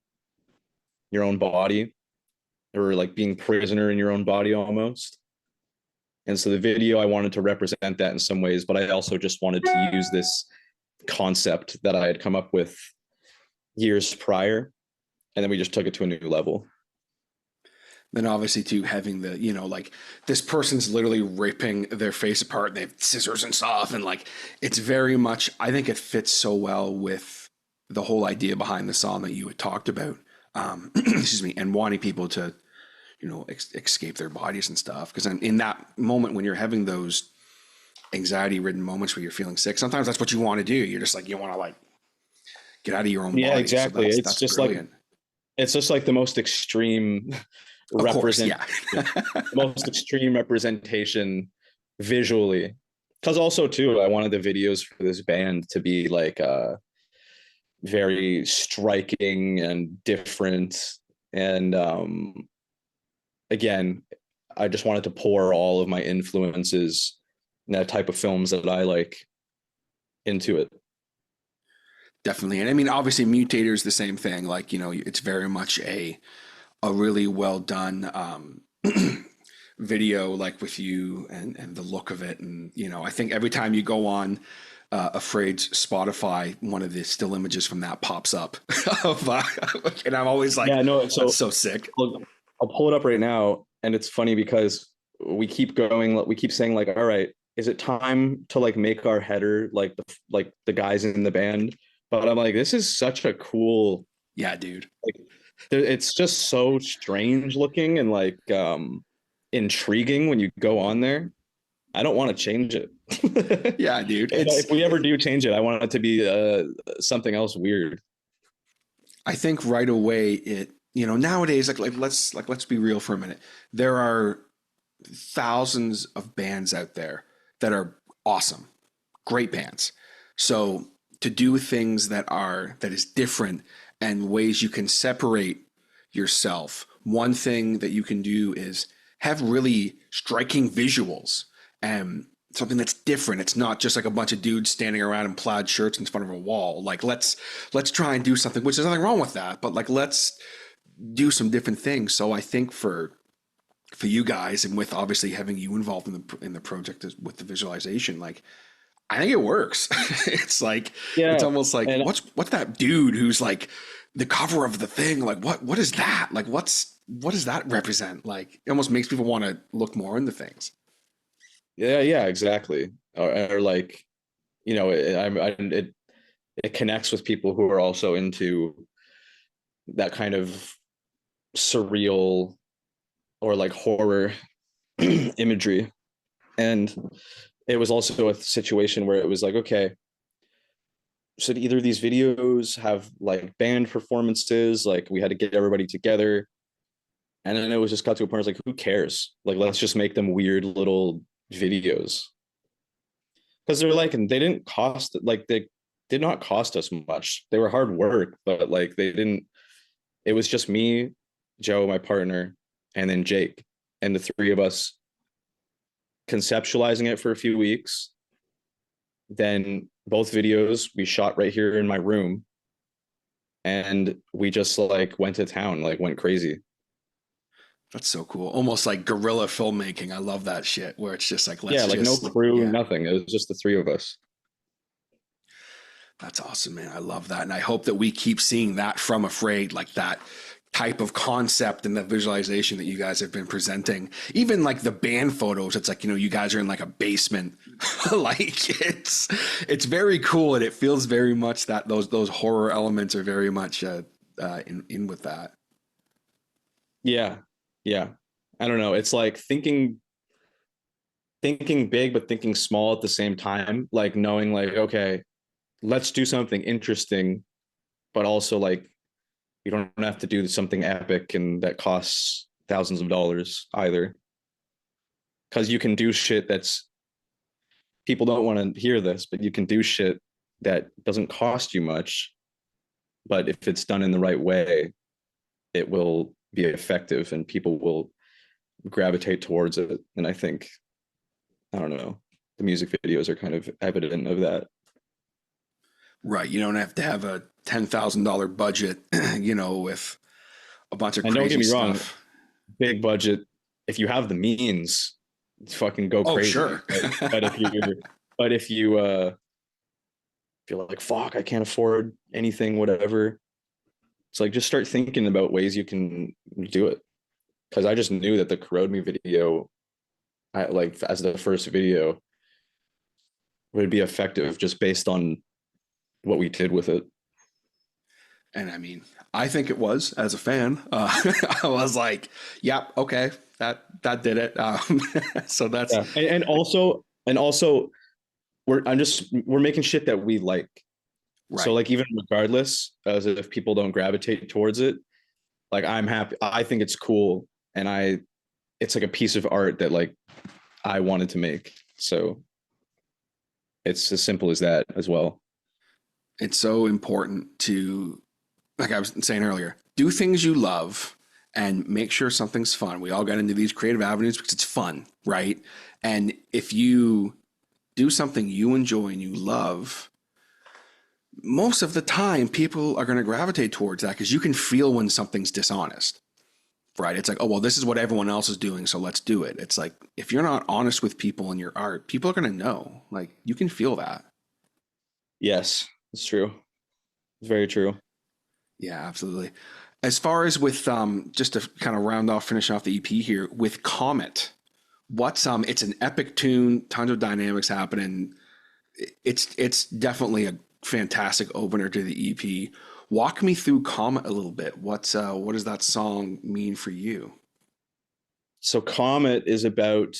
S3: your own body, or like being prisoner in your own body almost. And so the video, I wanted to represent that in some ways, but I also just wanted to use this concept that I had come up with years prior. And then we just took it to a new level.
S2: Then obviously too, having the, like this person's literally ripping their face apart and they have scissors and stuff. And like, it's very much, I think it fits so well with the whole idea behind the song that you had talked about. Excuse me, and wanting people to, escape their bodies and stuff. Because in that moment when you're having those anxiety-ridden moments where you're feeling sick, sometimes that's what you want to do. You're just like, you want to like get out of your own body.
S3: Yeah, exactly.
S2: So
S3: it's just brilliant. It's just like the most extreme
S2: Of course,
S3: represent
S2: yeah.
S3: the most extreme representation visually. Because also too, I wanted the videos for this band to be like very striking and different. And again, I just wanted to pour all of my influences and that type of films that I like into it.
S2: Definitely. And I mean, obviously Mutator is the same thing. Like, it's very much a really well done video, like with you and the look of it. And, I think every time you go on Afraid's Spotify, one of the still images from that pops up. And I'm always like,
S3: Yeah, no,
S2: that's so sick.
S3: I'll pull it up right now. And it's funny because we keep saying like, all right, is it time to like make our header like the guys in the band? But I'm like, this is such a cool,
S2: Yeah, dude.
S3: like, it's just so strange looking and like intriguing when you go on there. I don't want to change it.
S2: Yeah, dude.
S3: If we ever do change it, I want it to be something else weird.
S2: I think right away nowadays, let's be real for a minute. There are thousands of bands out there that are awesome, great bands. So to do things that is different and ways you can separate yourself, one thing that you can do is have really striking visuals and something that's different. It's not just like a bunch of dudes standing around in plaid shirts in front of a wall. Like let's try and do something, which there's nothing wrong with that, but like let's do some different things. So I think for you guys, and with obviously having you involved in the project with the visualization, like I think it works. It's like,
S3: Yeah,
S2: it's almost like,
S3: and
S2: what's that dude who's like the cover of the thing? Like, what is that? Like, what does that represent? Like, it almost makes people want to look more into things.
S3: yeah, exactly. Or like, it connects with people who are also into that kind of surreal or like horror imagery. And it was also a situation where it was like, okay, should either of these videos have like band performances? Like we had to get everybody together. And then it was just got to a point where I was like, who cares? Like, let's just make them weird little videos. Because they're like, and they didn't cost, like, they did not cost us much. They were hard work, but like, it was just me, Joe, my partner, and then Jake. And the three of us conceptualizing it for a few weeks. Then both videos we shot right here in my room. And we just like went to town, like went crazy.
S2: That's so cool. Almost like guerrilla filmmaking. I love that shit where it's just like,
S3: no crew, nothing. It was just the three of us.
S2: That's awesome, man. I love that. And I hope that we keep seeing that from Afraid, like that type of concept and the visualization that you guys have been presenting. Even like the band photos, it's like, you guys are in like a basement. Like it's very cool. And it feels very much that those horror elements are very much in with that.
S3: Yeah. I don't know. It's like thinking big, but thinking small at the same time, like knowing like, okay, let's do something interesting, but also like, you don't have to do something epic and that costs thousands of dollars either. Because you can do shit that's, people don't want to hear this, but you can do shit that doesn't cost you much. But if it's done in the right way, it will be effective and people will gravitate towards it. And I think, I don't know, the music videos are kind of evident of that.
S2: Right. You don't have to have a $10,000 budget, with a bunch of crazy
S3: don't get me
S2: stuff.
S3: wrong, big budget. If you have the means, fucking go crazy.
S2: Sure.
S3: but if you feel like, fuck, I can't afford anything, whatever, it's like, just start thinking about ways you can do it. Because I just knew that the Corrode Me video, as the first video, would be effective just based on what we did with it.
S2: And I mean, I think it was, as a fan. I was like, yep, okay, that did it. So that's
S3: and also we're making shit that we like. Right. So like, even regardless, as if people don't gravitate towards it, like I'm happy. I think it's cool. and it's like a piece of art that like I wanted to make. So it's as simple as that as well.
S2: It's so important to, like I was saying earlier, do things you love and make sure something's fun. We all got into these creative avenues because it's fun, right? And if you do something you enjoy and you love, most of the time people are going to gravitate towards that because you can feel when something's dishonest, right? It's like, oh, well, this is what everyone else is doing, so let's do it. It's like, if you're not honest with people in your art, people are going to know. Like, you can feel that.
S3: Yes, it's true. It's very true.
S2: Yeah, absolutely. As far as with just to kind of round off, finish off the EP here with Comet, what's it's an epic tune, tons of dynamics happening. It's definitely a fantastic opener to the EP. Walk me through Comet a little bit. What does that song mean for you?
S3: So Comet is about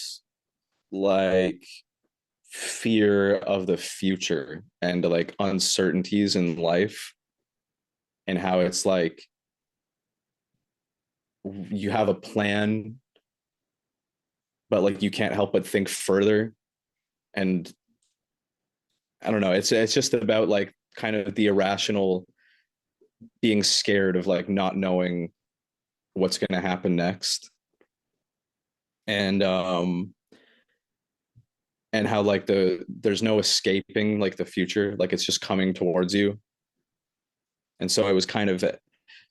S3: like fear of the future and like uncertainties in life, and how it's like you have a plan, but like you can't help but think further. And I don't know, it's just about like kind of the irrational, being scared of like not knowing what's going to happen next. And how like there's no escaping like the future, like it's just coming towards you. And so I was kind of,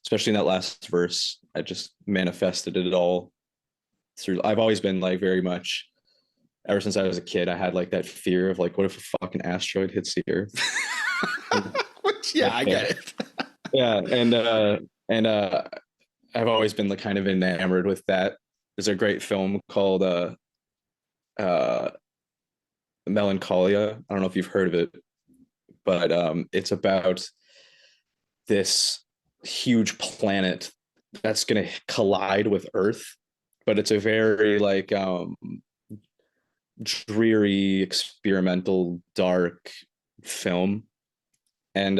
S3: especially in that last verse, I just manifested it all through. I've always been like very much, ever since I was a kid, I had like that fear of like, what if a fucking asteroid hits the earth?
S2: Yeah, I get it.
S3: Yeah, and I've always been like kind of enamored with that. There's a great film called Melancholia. I don't know if you've heard of it, but it's about this huge planet that's going to collide with Earth, but it's a very like dreary, experimental, dark film, and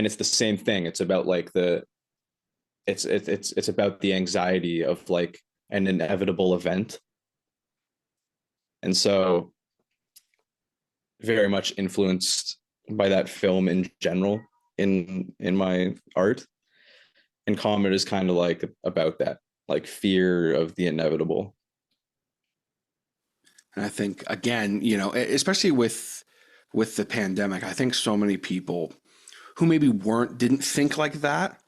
S3: it's the same thing. It's about like it's about the anxiety of like an inevitable event, and so very much influenced by that film in general in my art. And Comet is kind of like about that, like fear of the inevitable.
S2: And I think, again, especially with the pandemic, I think so many people who maybe didn't think like that,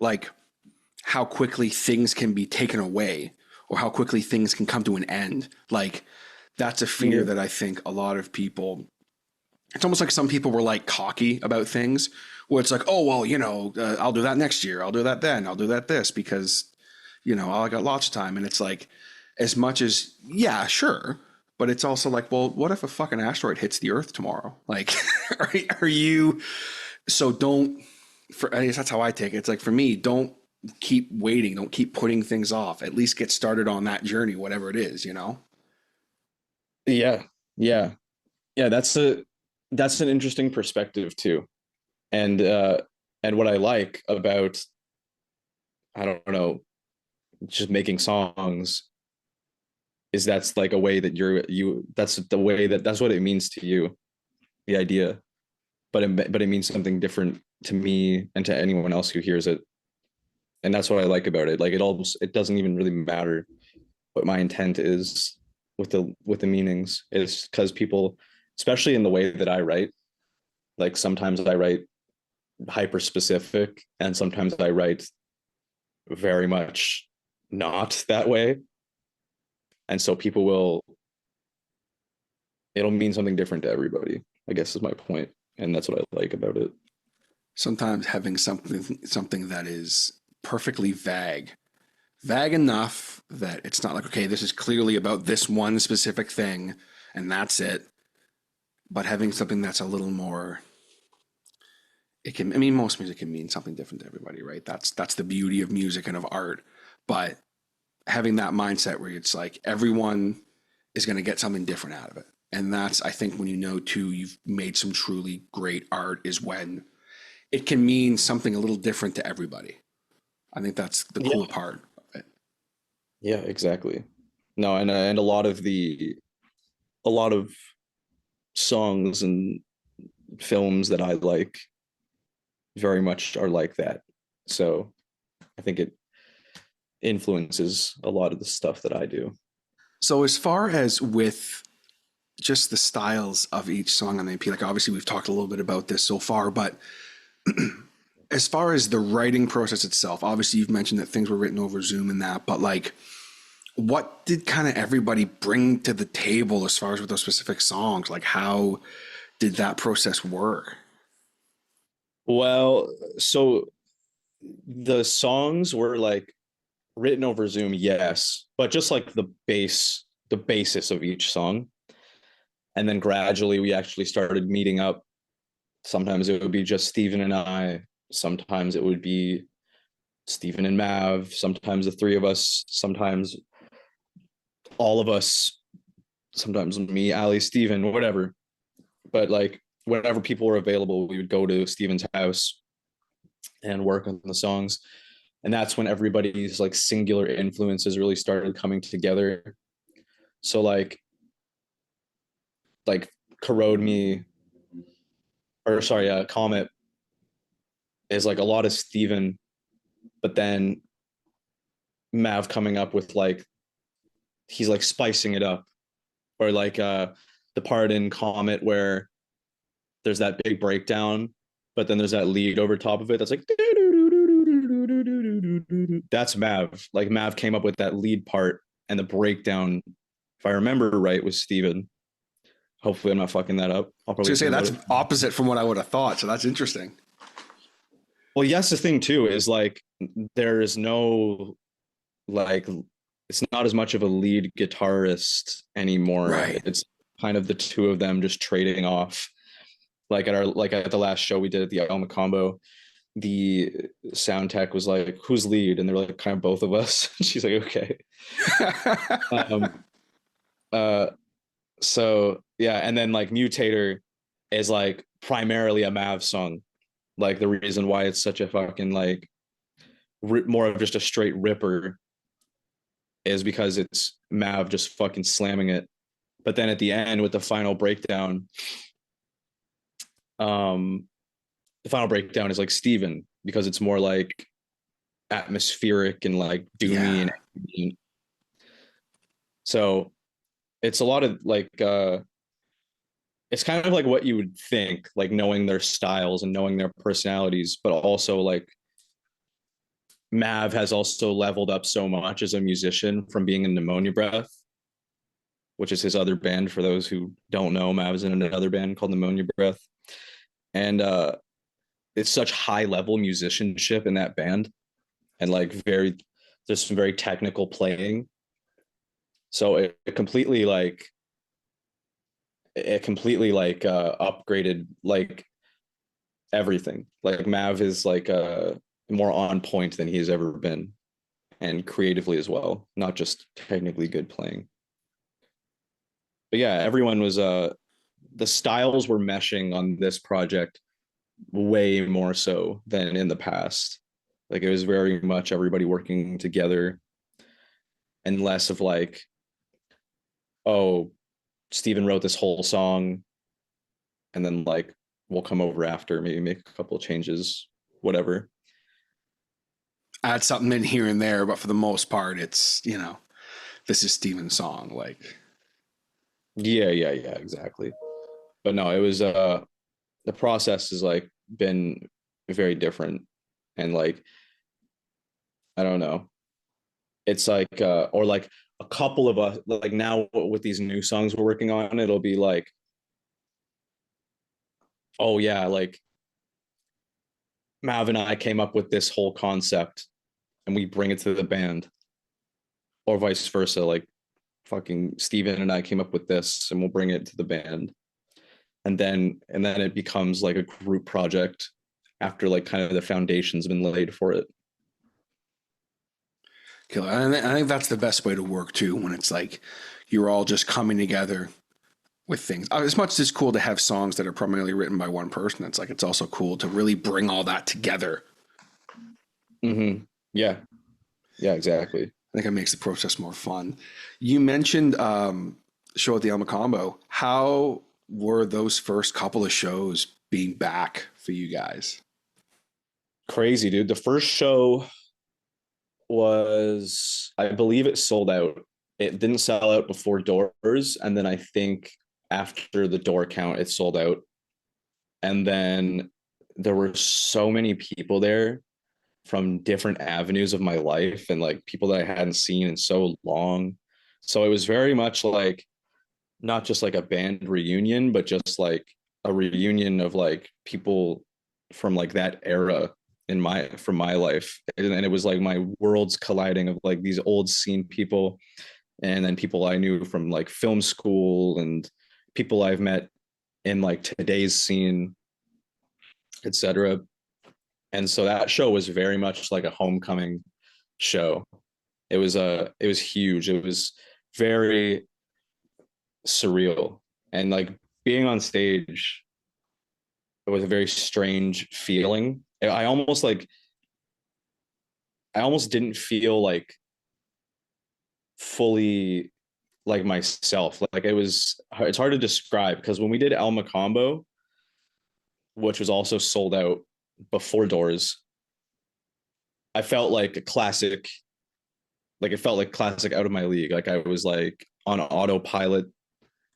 S2: like how quickly things can be taken away or how quickly things can come to an end. Like, that's a fear that I think a lot of people, it's almost like some people were like cocky about things where it's like, oh, well, I'll do that next year. I'll do that then. I'll do that this because, I got lots of time. And it's like, as much as, yeah, sure. But it's also like, well, what if a fucking asteroid hits the earth tomorrow? Like, are you, so I guess that's how I take it. It's like, for me, don't keep waiting. Don't keep putting things off. At least get started on that journey, whatever it is,
S3: Yeah. Yeah. Yeah. That's an interesting perspective too. And what I like about, I don't know, just making songs is that's like a way that that's the way that's what it means to you, the idea, but it means something different to me and to anyone else who hears it. And that's what I like about it. Like it doesn't even really matter what my intent is with the meanings. It's because people, especially in the way that I write, like sometimes I write hyper specific and sometimes I write very much not that way. And so it'll mean something different to everybody, I guess is my point. And that's what I like about it.
S2: Sometimes having something that is perfectly vague enough that it's not like, okay, this is clearly about this one specific thing and that's it. But having something that's a little more, most music can mean something different to everybody, right? That's the beauty of music and of art. But having that mindset where it's like everyone is going to get something different out of it. And that's, I think, when too, you've made some truly great art is when it can mean something a little different to everybody. I think that's the cool part of it.
S3: Yeah, exactly. No, and a lot of songs and films that I like very much are like that. So I think it influences a lot of the stuff that I do.
S2: So as far as with just the styles of each song on the EP, like obviously we've talked a little bit about this so far, but as far as the writing process itself, obviously you've mentioned that things were written over Zoom and that, but like what did kind of everybody bring to the table as far as with those specific songs? Like how did that process work?
S3: Well, so the songs were like written over Zoom, yes, but just like the basis of each song. And then gradually we actually started meeting up. Sometimes it would be just Steven and I. Sometimes it would be Steven and Mav. Sometimes the three of us. Sometimes all of us. Sometimes me, Ali, Steven, whatever. But like whenever people were available, we would go to Steven's house and work on the songs. And that's when everybody's like singular influences really started coming together. So like Corrode Me, or sorry, Comet is like a lot of Steven, but then Mav coming up with like he's like spicing it up. Or like the part in Comet where there's that big breakdown, but then there's that lead over top of it that's like that's Mav. Like Mav came up with that lead part, and the breakdown, if I remember right, was Steven. Hopefully I'm not fucking that up. I'll probably
S2: say that's opposite from what I would have thought. So that's interesting.
S3: Well, yes, the thing too is like there is no like it's not as much of a lead guitarist anymore.
S2: Right.
S3: It's kind of the two of them just trading off. Like at the last show we did at the Alma Combo, the sound tech was like, "Who's lead?" And they're like, "Kind of both of us." She's like, "Okay." uh, so yeah, and then like Mutator is like primarily a Mav song. Like the reason why it's such a fucking like more of just a straight ripper is because it's Mav just fucking slamming it. But then at the end with the final breakdown, the final breakdown is like Steven, because it's more like atmospheric and like doomy. And so it's a lot of like it's kind of like what you would think, like knowing their styles and knowing their personalities, but also like Mav has also leveled up so much as a musician from being in Pneumonia Breath, which is his other band. For those who don't know, Mav is in another band called Pneumonia Breath. And it's such high level musicianship in that band, and like there's some very technical playing. So it completely upgraded like everything. Like Mav is like more on point than he's ever been, and creatively as well, not just technically good playing. But yeah, everyone was the styles were meshing on this project way more so than in the past. Like it was very much everybody working together, and less of like, oh, Steven wrote this whole song and then like we'll come over after, maybe make a couple of changes, whatever.
S2: Add something in here and there, but for the most part, it's, you know, this is Steven's song. Like,
S3: Yeah, exactly. But no, it was the process has like been very different, and like I don't know. It's like or like a couple of us, like now with these new songs we're working on, it'll be like, oh yeah, like Mav and I came up with this whole concept and we bring it to the band, or vice versa. Like fucking Steven and I came up with this and we'll bring it to the band. And then it becomes like a group project after like kind of the foundation's been laid for it.
S2: killer. And I think that's the best way to work too, when it's like you're all just coming together with things. As much as it's cool to have songs that are primarily written by one person, it's like it's also cool to really bring all that together.
S3: Mm-hmm. Yeah, exactly.
S2: I think it makes the process more fun. You mentioned show at the Alma Combo. How were those first couple of shows being back for you guys?
S3: Crazy, dude. The first show was, I believe it sold out. It didn't sell out before doors. And then I think after the door count, it sold out. And then there were so many people there from different avenues of my life and like people that I hadn't seen in so long. So it was very much like not just like a band reunion, but just like a reunion of like people from like that era from my life. And it was like my worlds colliding of like these old scene people and then people I knew from like film school and people I've met in like today's scene, etc. And so that show was very much like a homecoming show. It was huge. It was very surreal. And like being on stage, it was a very strange feeling. I almost didn't feel like fully like myself. Like it's hard to describe because when we did Alma Combo, which was also sold out before doors, I felt like a classic, like it felt like classic out of my league. Like I was like on autopilot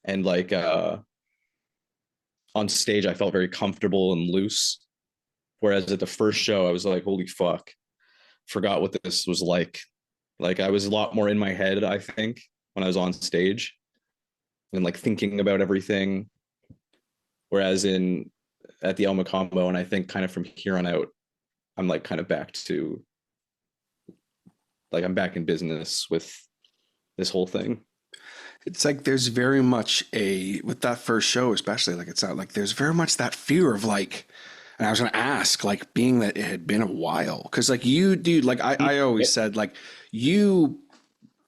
S3: and like on stage I felt very comfortable and loose. Whereas at the first show I was like, holy fuck, forgot what this was like. Like I was a lot more in my head, I think, when I was on stage and like thinking about everything. Whereas at the Elma Combo, and I think kind of from here on out, I'm like kind of back to like I'm back in business with this whole thing.
S2: It's like there's very much with that first show, especially, like it's not like there's very much that fear of like, and I was going to ask, like, being that it had been a while, because like you, dude, like I always said, like you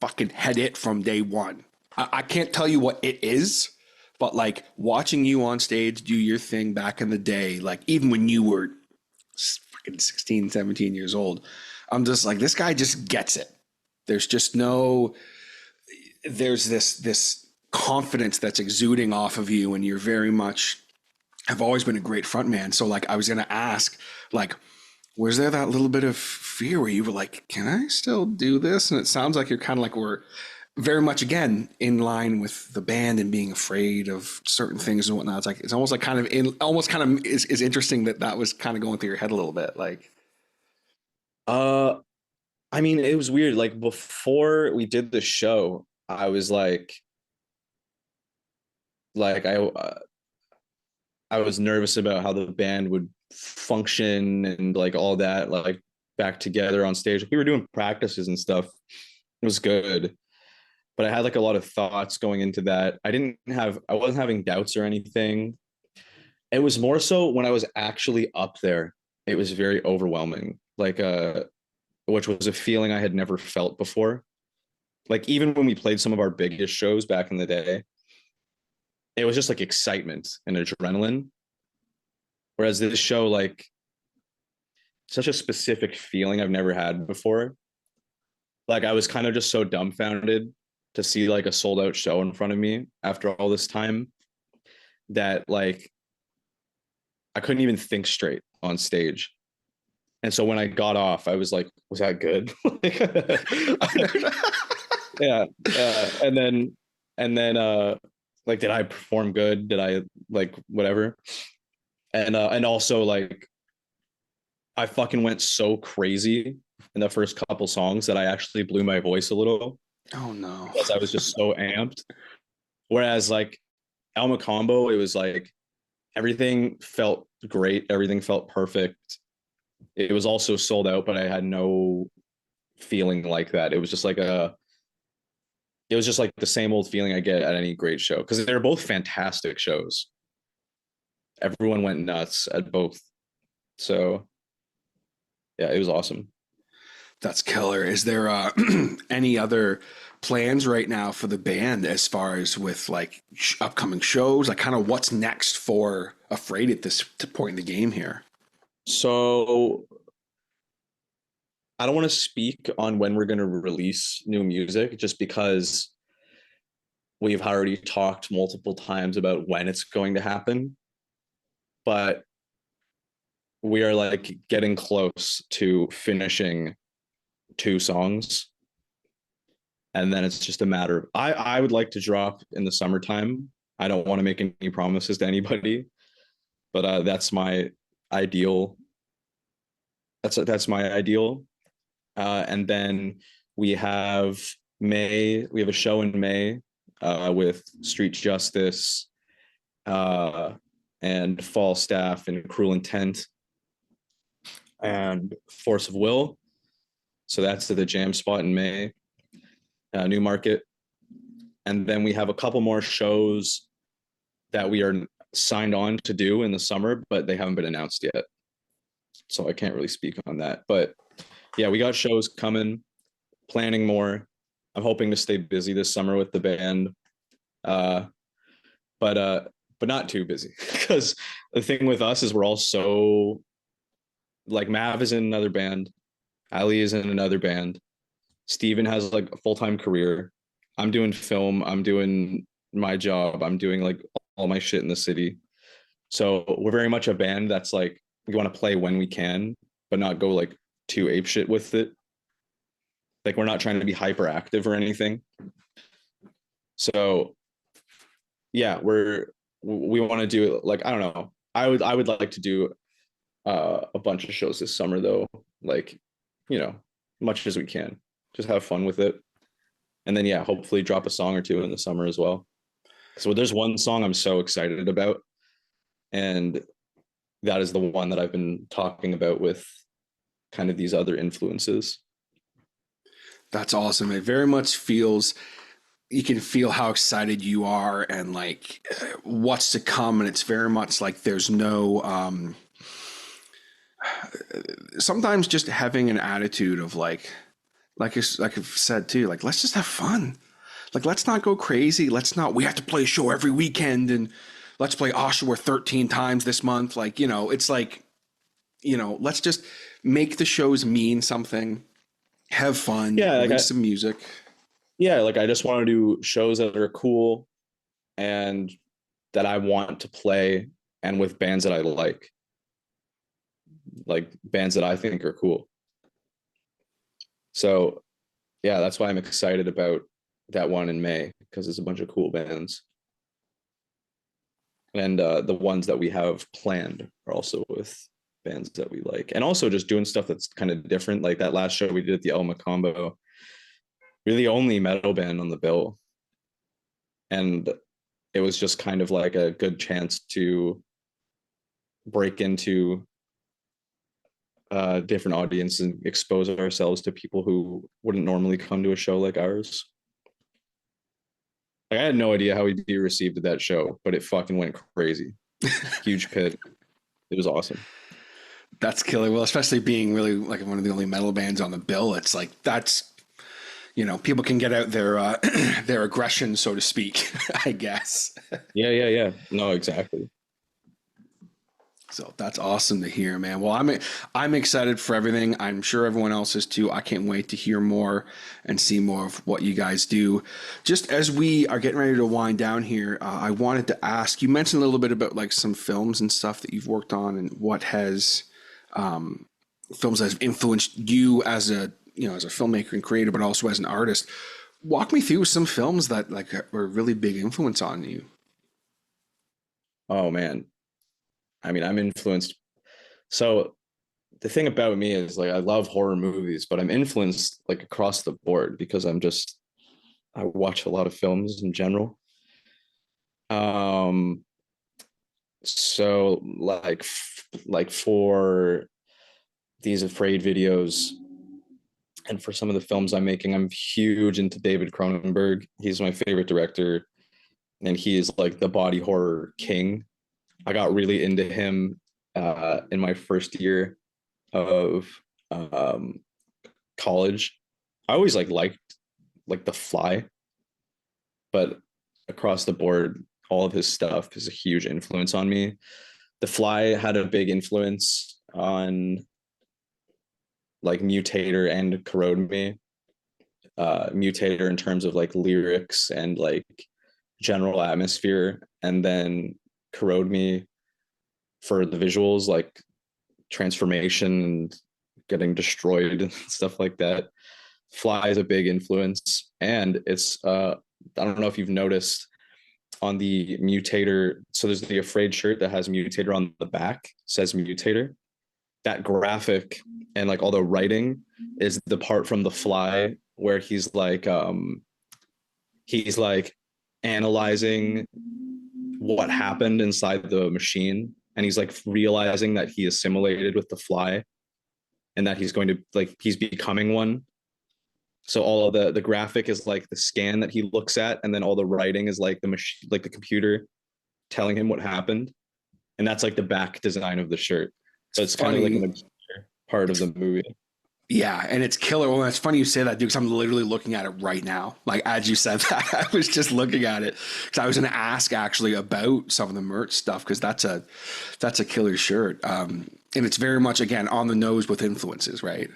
S2: fucking had it from day one. I can't tell you what it is, but like watching you on stage do your thing back in the day, like even when you were fucking 16, 17 years old, I'm just like, this guy just gets it. There's just there's this confidence that's exuding off of you, and you're very much have always been a great frontman. So like I was going to ask, like, was there that little bit of fear where you were like, can I still do this? And it sounds like you're kind of like, we're very much again in line with the band and being afraid of certain things and whatnot. It's like, it's almost like kind of is interesting that was kind of going through your head a little bit. Like,
S3: I mean, it was weird. Like before we did the show, I was like I was nervous about how the band would function and like all that, like back together on stage. We were doing practices and stuff. It was good. But I had like a lot of thoughts going into that. I wasn't having doubts or anything. It was more so when I was actually up there, it was very overwhelming. Like which was a feeling I had never felt before. Like even when we played some of our biggest shows back in the day, it was just like excitement and adrenaline. Whereas this show, like such a specific feeling I've never had before. Like I was kind of just so dumbfounded to see like a sold out show in front of me after all this time that like I couldn't even think straight on stage. And so when I got off, I was like, was that good? Yeah. And then like, did I perform good? Did I like whatever? And also like I fucking went so crazy in the first couple songs that I actually blew my voice a little.
S2: oh no.
S3: Because I was just so amped. Whereas like Alma Combo, it was like everything felt great. Everything felt perfect. It was also sold out, but I had no feeling like that. It was just like the same old feeling I get at any great show, because they're both fantastic shows. Everyone went nuts at both. So yeah, it was awesome.
S2: That's killer. Is there any other plans right now for the band as far as with like upcoming shows? Like kind of what's next for Afraid at this point in the game here?
S3: So I don't want to speak on when we're going to release new music, just because we've already talked multiple times about when it's going to happen. But we are like getting close to finishing 2 songs. And then it's just a matter of, I would like to drop in the summertime. I don't want to make any promises to anybody, but that's my ideal. That's my ideal. And then we have May. We have a show in May with Street Justice and Falstaff and Cruel Intent and Force of Will. So that's at the Jam Spot in May, Newmarket. And then we have a couple more shows that we are signed on to do in the summer, but they haven't been announced yet. So I can't really speak on that. But yeah, we got shows coming, planning more. I'm hoping to stay busy this summer with the band. But not too busy, because the thing with us is we're all so, like, Mav is in another band, Ali is in another band, Steven has like a full-time career, I'm doing film, I'm doing my job, I'm doing like all my shit in the city. So we're very much a band that's like, we want to play when we can, but not go like too ape shit with it. Like, we're not trying to be hyperactive or anything. So yeah, we want to do, like, I don't know. I would like to do a bunch of shows this summer though, like, you know, much as we can, just have fun with it. And then yeah, hopefully drop a song or two in the summer as well. So there's one song I'm so excited about, and that is the one that I've been talking about with kind of these other influences.
S2: That's awesome. It very much feels, you can feel how excited you are and like what's to come. And it's very much like there's no, sometimes just having an attitude of like I've said too, like, let's just have fun. Like, let's not go crazy. We have to play a show every weekend and let's play Oshawa 13 times this month. Like, you know, it's like, you know, let's just make the shows mean something, have fun, release some music.
S3: Yeah, like, I just want to do shows that are cool and that I want to play, and with bands that I like bands that I think are cool. So yeah, that's why I'm excited about that one in May, because it's a bunch of cool bands. And the ones that we have planned are also with bands that we like, and also just doing stuff that's kind of different. Like that last show we did at the Elma Combo, we're the only metal band on the bill, and it was just kind of like a good chance to break into a different audience and expose ourselves to people who wouldn't normally come to a show like ours. Like, I had no idea how we'd be received at that show, but it fucking went crazy. Huge pit. It was awesome.
S2: That's killer. Well, especially being really like one of the only metal bands on the bill, it's like, that's, you know, people can get out their their aggression, so to speak, I guess.
S3: Yeah. No, exactly.
S2: So that's awesome to hear, man. Well, I'm excited for everything. I'm sure everyone else is too. I can't wait to hear more and see more of what you guys do. Just as we are getting ready to wind down here, I wanted to ask, you mentioned a little bit about like some films and stuff that you've worked on, and what has films that have influenced you as a, you know, as a filmmaker and creator, but also as an artist. Walk me through some films that like were a really big influence on you.
S3: Oh man. I mean, I'm influenced. So the thing about me is, like, I love horror movies, but I'm influenced like across the board, because I watch a lot of films in general. So like for these Afraid videos and for some of the films I'm making, I'm huge into David Cronenberg. He's my favorite director, and he is like the body horror king. I got really into him in my first year of college. I always liked The Fly, but across the board, all of his stuff is a huge influence on me. The Fly had a big influence on like Mutator and Corrode Me. Mutator in terms of like lyrics and like general atmosphere, and then Corrode Me for the visuals, like transformation and getting destroyed and stuff like that. Fly is a big influence, and it's I don't know if you've noticed on the Mutator, so there's the Afraid shirt that has Mutator on the back, says Mutator. That graphic and like all the writing is the part from the Fly where he's like analyzing what happened inside the machine, and he's like realizing that he assimilated with the Fly and that he's going to like he's becoming one. So all of the graphic is like the scan that he looks at, and then all the writing is like the machine, like the computer telling him what happened, and that's like the back design of the shirt. So it's kind of like an obscure part of the movie.
S2: Yeah, and it's killer. Well, it's funny you say that, dude, because I'm literally looking at it right now. Like, as you said that, I was just looking at it because I was going to ask actually about some of the merch stuff, because that's a killer shirt. And it's very much, again, on the nose with influences, right?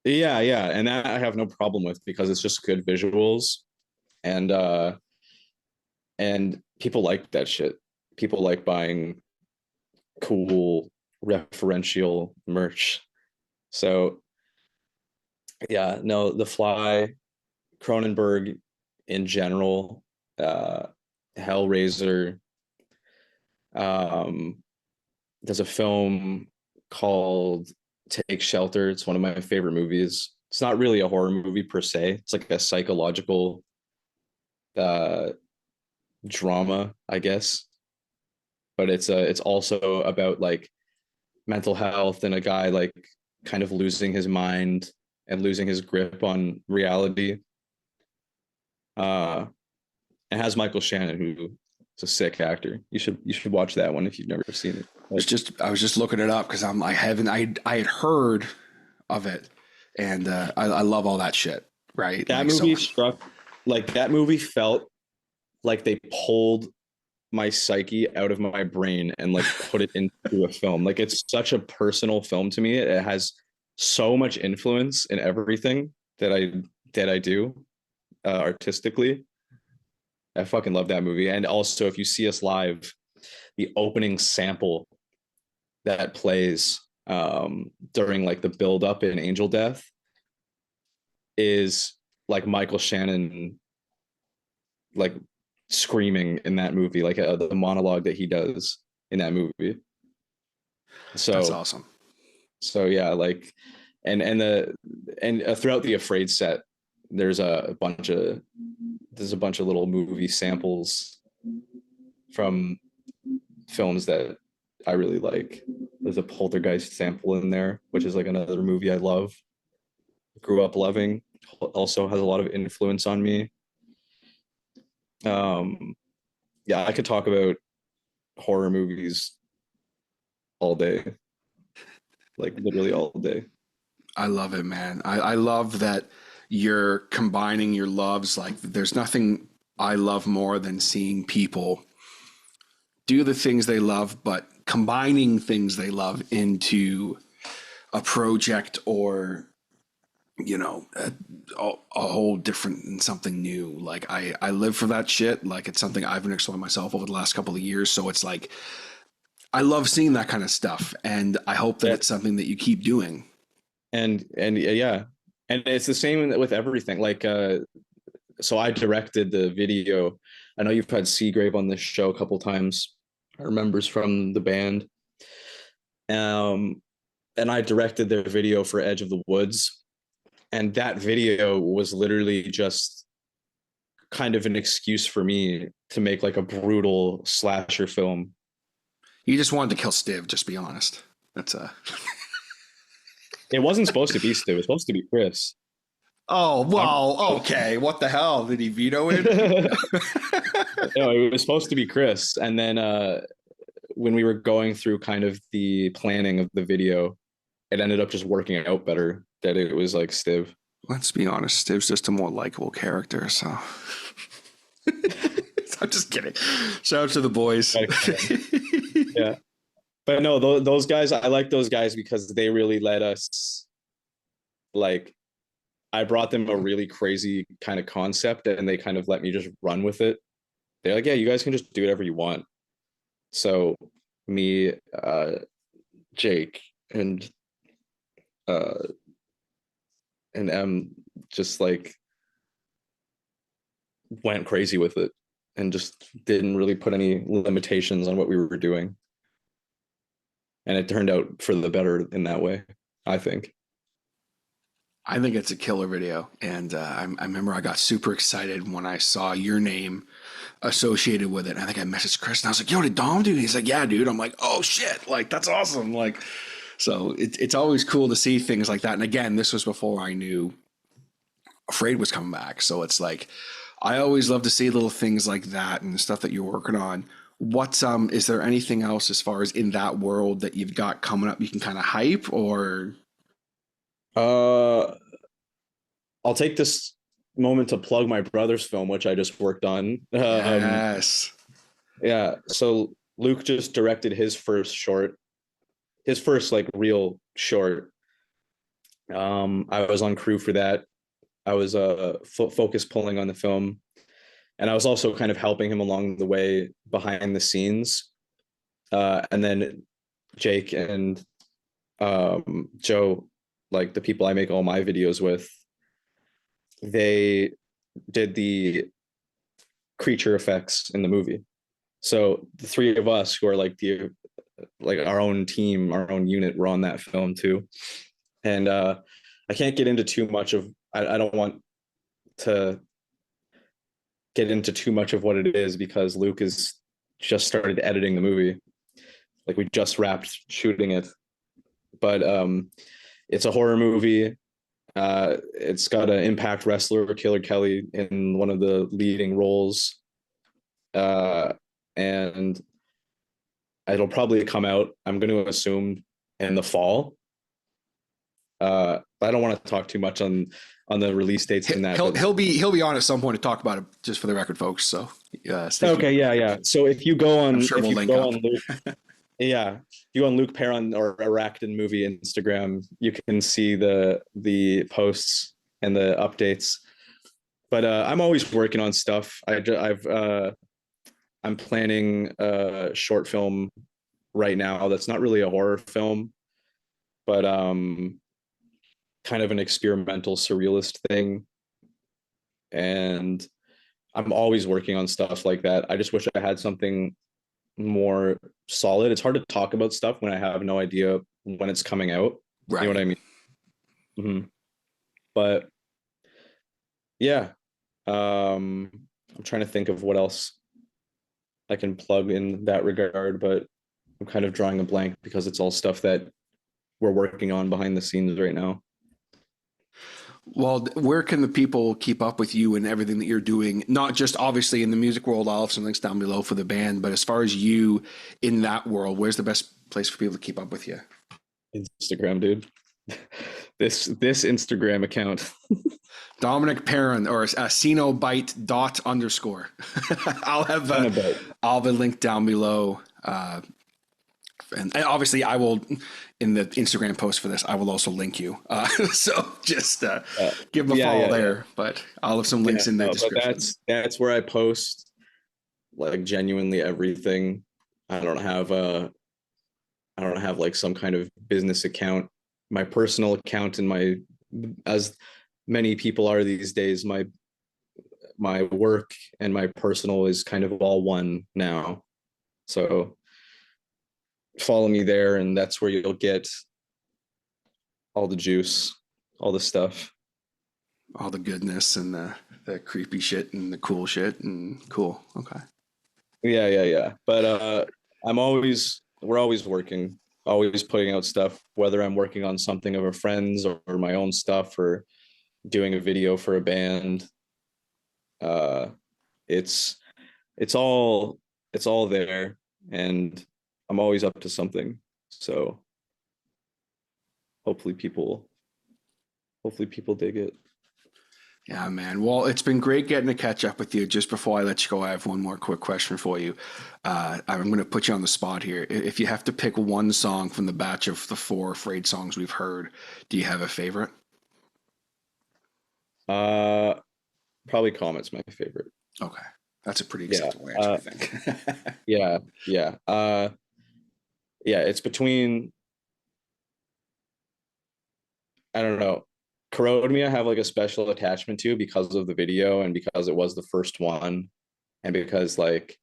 S3: Yeah, and that I have no problem with, because it's just good visuals, and people like that shit. People like buying cool referential merch. So yeah, no, The Fly, Cronenberg in general, Hellraiser. There's a film called Take Shelter. It's one of my favorite movies. It's not really a horror movie per se. It's like a psychological drama, I guess. But it's also about like mental health and a guy like kind of losing his mind and losing his grip on reality. It has Michael Shannon, who is a sick actor. You should watch that one if you've never seen it.
S2: I was just looking it up because I had heard of it, and I love all that shit. Right,
S3: that
S2: like,
S3: movie that movie felt like they pulled my psyche out of my brain and like put it into a film. Like, it's such a personal film to me. It has so much influence in everything that I do artistically. I fucking love that movie. And also, if you see us live, the opening sample that plays during like the build up in Angel Death is like Michael Shannon like screaming in that movie, like the monologue that he does in that movie. So
S2: that's awesome.
S3: So yeah, like and throughout the Afraid set, there's a bunch of little movie samples from films that I really like. There's a Poltergeist sample in there, which is like another movie I love, grew up loving, also has a lot of influence on me. Yeah, I could talk about horror movies all day, like literally all day.
S2: I love it, man. I love that you're combining your loves. Like, there's nothing I love more than seeing people do the things they love, but combining things they love into a project, or a whole different and something new. Like, I live for that shit. Like, it's something I've been exploring myself over the last couple of years. So it's like, I love seeing that kind of stuff, and I hope that it's something that you keep doing. And
S3: yeah, and it's the same with everything. Like, so I directed the video. I know you've had Seagrave on this show a couple times. I remember from the band. And I directed their video for Edge of the Woods. And that video was literally just kind of an excuse for me to make like a brutal slasher film.
S2: You just wanted to kill Stiv, just be honest. That's
S3: It wasn't supposed to be Stiv. It was supposed to be Chris.
S2: Oh, well, okay. What the hell? Did he veto it?
S3: No, it was supposed to be Chris. And then when we were going through kind of the planning of the video, it ended up just working out better that it was like Stiv.
S2: Let's be honest. Stiv's just a more likable character, so... I'm just kidding. Shout out to the boys.
S3: Yeah. But no, those guys, I like those guys because they really let us like I brought them a really crazy kind of concept and they kind of let me just run with it. They're like, yeah, you guys can just do whatever you want. So me, Jake, uh, and just like went crazy with it and just didn't really put any limitations on what we were doing. And it turned out for the better in that way, I think.
S2: I think it's a killer video. And I remember I got super excited when I saw your name associated with it. I think I messaged Chris and I was like, yo, did Dom do it? He's like, yeah, dude. I'm like, oh shit. Like, that's awesome. Like, so it's always cool to see things like that. And again, this was before I knew Afraid was coming back. So it's like, I always love to see little things like that and stuff that you're working on. What's is there anything else as far as in that world that you've got coming up you can kind of hype or?
S3: I'll take this moment to plug my brother's film, which I just worked on.
S2: Yes.
S3: Yeah. So Luke just directed his first like real short. I was on crew for that. I was focus pulling on the film, and I was also kind of helping him along the way behind the scenes. And then Jake and Joe, like the people I make all my videos with, they did the creature effects in the movie. So the three of us who are like our own team, our own unit, were on that film too. And I can't get into too much of, I don't want to get into too much of what it is because Luke has just started editing the movie. Like we just wrapped shooting it, but it's a horror movie. It's got an Impact wrestler, Killer Kelly, in one of the leading roles. And it'll probably come out, I'm going to assume, in the fall. But I don't want to talk too much on the release dates in that.
S2: He'll be on at some point to talk about it, just for the record, folks. So
S3: okay, yeah. So if you go on,
S2: sure we'll link up.
S3: Luke, yeah, if you go on Luke Paron or Arachnid Movie Instagram, you can see the posts and the updates. But I'm always working on stuff. I'm planning a short film right now that's not really a horror film, but kind of an experimental surrealist thing. And I'm always working on stuff like that. I just wish I had something more solid. It's hard to talk about stuff when I have no idea when it's coming out. Right. You know what I mean? Mm-hmm. But yeah, I'm trying to think of what else I can plug in that regard, but I'm kind of drawing a blank because it's all stuff that we're working on behind the scenes right now.
S2: Well, where can the people keep up with you and everything that you're doing? Not just obviously in the music world, I'll have some links down below for the band, but as far as you in that world, where's the best place for people to keep up with you?
S3: Instagram, dude. This Instagram account.
S2: Domenic Paron or @Cenobite._. I'll have a link down below. And obviously I will, in the Instagram post for this, I will also link you. So just give them a follow there, yeah. But I'll have some links in the description.
S3: That's where I post like genuinely everything. I don't have like some kind of business account. My personal account and as many people are these days, my work and my personal is kind of all one now. So follow me there, and that's where you'll get all the juice, all the stuff,
S2: all the goodness and the creepy shit and the cool shit and cool. Okay.
S3: Yeah. But we're always working, always putting out stuff, whether I'm working on something of a friend's or my own stuff or doing a video for a band. It's all there, and I'm always up to something. So hopefully people dig it.
S2: Yeah, man. Well, it's been great getting to catch up with you. Just before I let you go, I have one more quick question for you. I'm going to put you on the spot here. If you have to pick one song from the batch of the 4 Afraid songs we've heard, do you have a favorite?
S3: Uh, Probably Comet's my favorite.
S2: Okay. That's a pretty
S3: Yeah.
S2: acceptable answer, I think.
S3: Yeah. Yeah. Yeah. It's between, I don't know. Corrode Me, I have like a special attachment to because of the video and because it was the first one and because like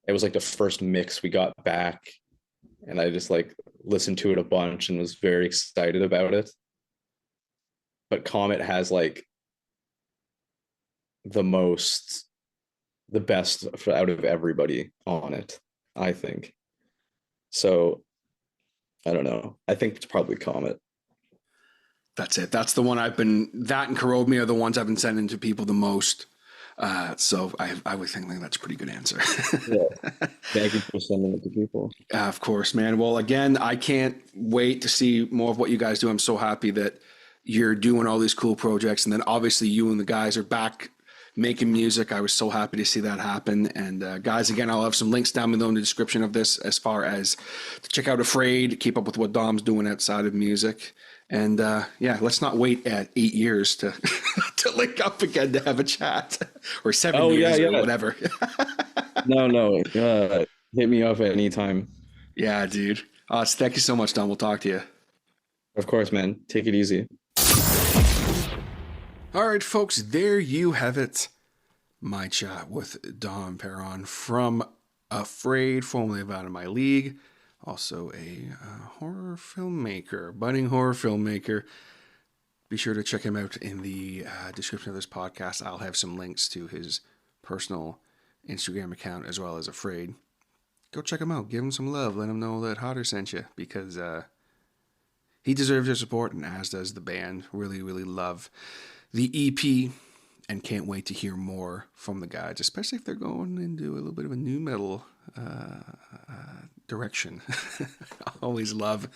S3: it was like the first mix we got back and I just like listened to it a bunch and was very excited about it. But Comet has like the most, the best out of everybody on it, I think. So I don't know. I think it's probably Comet.
S2: That's it. That's the one that and Corrode Me are the ones I've been sending to people the most. So I would think that's a pretty good answer.
S3: Yeah. Thank you for sending it to people.
S2: Of course, man. Well, again, I can't wait to see more of what you guys do. I'm so happy that you're doing all these cool projects. And then obviously you and the guys are back making music. I was so happy to see that happen. And guys, again, I'll have some links down below in the description of this as far as to check out Afraid, keep up with what Dom's doing outside of music. And yeah, let's not wait at 8 years to to link up again to have a chat, or 7 years or whatever.
S3: No. Hit me up at any time.
S2: Yeah, dude. Thank you so much, Dom. We'll talk to you.
S3: Of course, man. Take it easy.
S2: All right, folks, there you have it. My chat with Domenic Paron from Afraid, formerly of Out of My League. Also a horror filmmaker, budding horror filmmaker. Be sure to check him out in the description of this podcast. I'll have some links to his personal Instagram account as well as Afraid. Go check him out. Give him some love. Let him know that Hodder sent you because he deserves your support, and as does the band. Really, really love the EP and can't wait to hear more from the guys, especially if they're going into a little bit of a new metal direction. I always love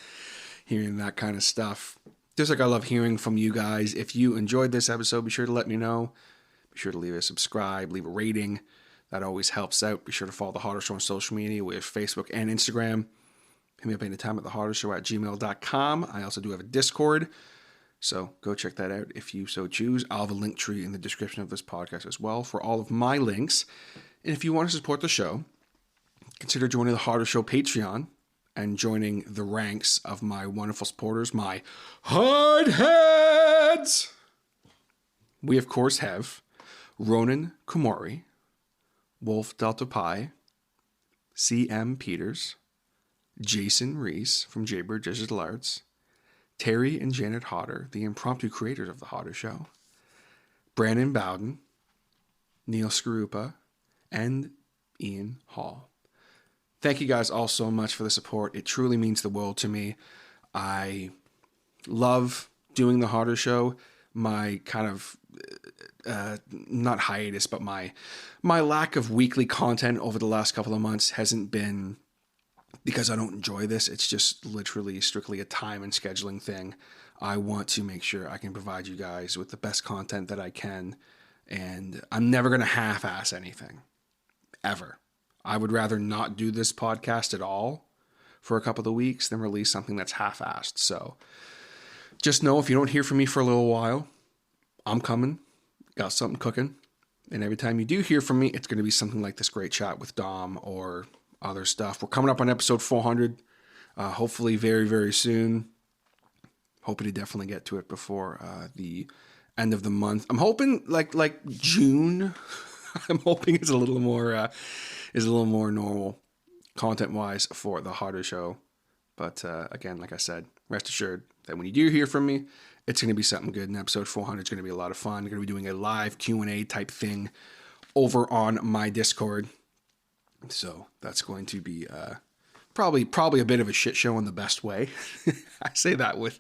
S2: hearing that kind of stuff. Just like I love hearing from you guys. If you enjoyed this episode, be sure to let me know. Be sure to leave a subscribe, leave a rating. That always helps out. Be sure to follow The Hodder Show on social media with Facebook and Instagram. Hit me up anytime at thehoddershow@gmail.com. I also do have a Discord, so go check that out if you so choose. I'll have a link tree in the description of this podcast as well for all of my links. And if you want to support the show, consider joining the Hodder Show Patreon and joining the ranks of my wonderful supporters, my hardheads. We, of course, have Ronan Kumari, Wolf Delta Pi, C.M. Peters, Jason Reese from Jaybird Digital Arts, Terry and Janet Hodder, the impromptu creators of The Hodder Show, Brandon Bowden, Neil Skarupa, and Ian Hall. Thank you guys all so much for the support. It truly means the world to me. I love doing The Hodder Show. My kind of, not hiatus, but my lack of weekly content over the last couple of months hasn't been because I don't enjoy this. It's just literally strictly a time and scheduling thing. I want to make sure I can provide you guys with the best content that I can. And I'm never going to half-ass anything. Ever. I would rather not do this podcast at all for a couple of weeks than release something that's half-assed. So just know if you don't hear from me for a little while, I'm coming. Got something cooking. And every time you do hear from me, it's going to be something like this great chat with Dom or other stuff. We're coming up on episode 400, hopefully very, very soon. Hoping to definitely get to it before the end of the month. I'm hoping like June. I'm hoping it's a little more normal content-wise for the Hodder Show. But again, like I said, rest assured that when you do hear from me, it's going to be something good. And episode 400 is going to be a lot of fun. I'm going to be doing a live Q&A type thing over on my Discord. So that's going to be probably a bit of a shit show in the best way. I say that with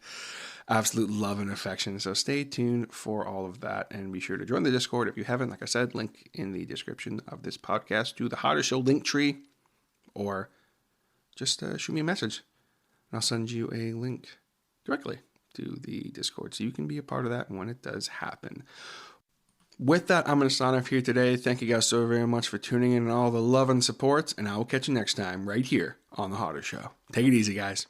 S2: absolute love and affection. So stay tuned for all of that and be sure to join the Discord if you haven't. Like I said, link in the description of this podcast to the Hodder Show link tree, or just shoot me a message and I'll send you a link directly to the Discord so you can be a part of that when it does happen. With that, I'm going to sign off here today. Thank you guys so very much for tuning in and all the love and support, and I will catch you next time right here on The Hodder Show. Take it easy, guys.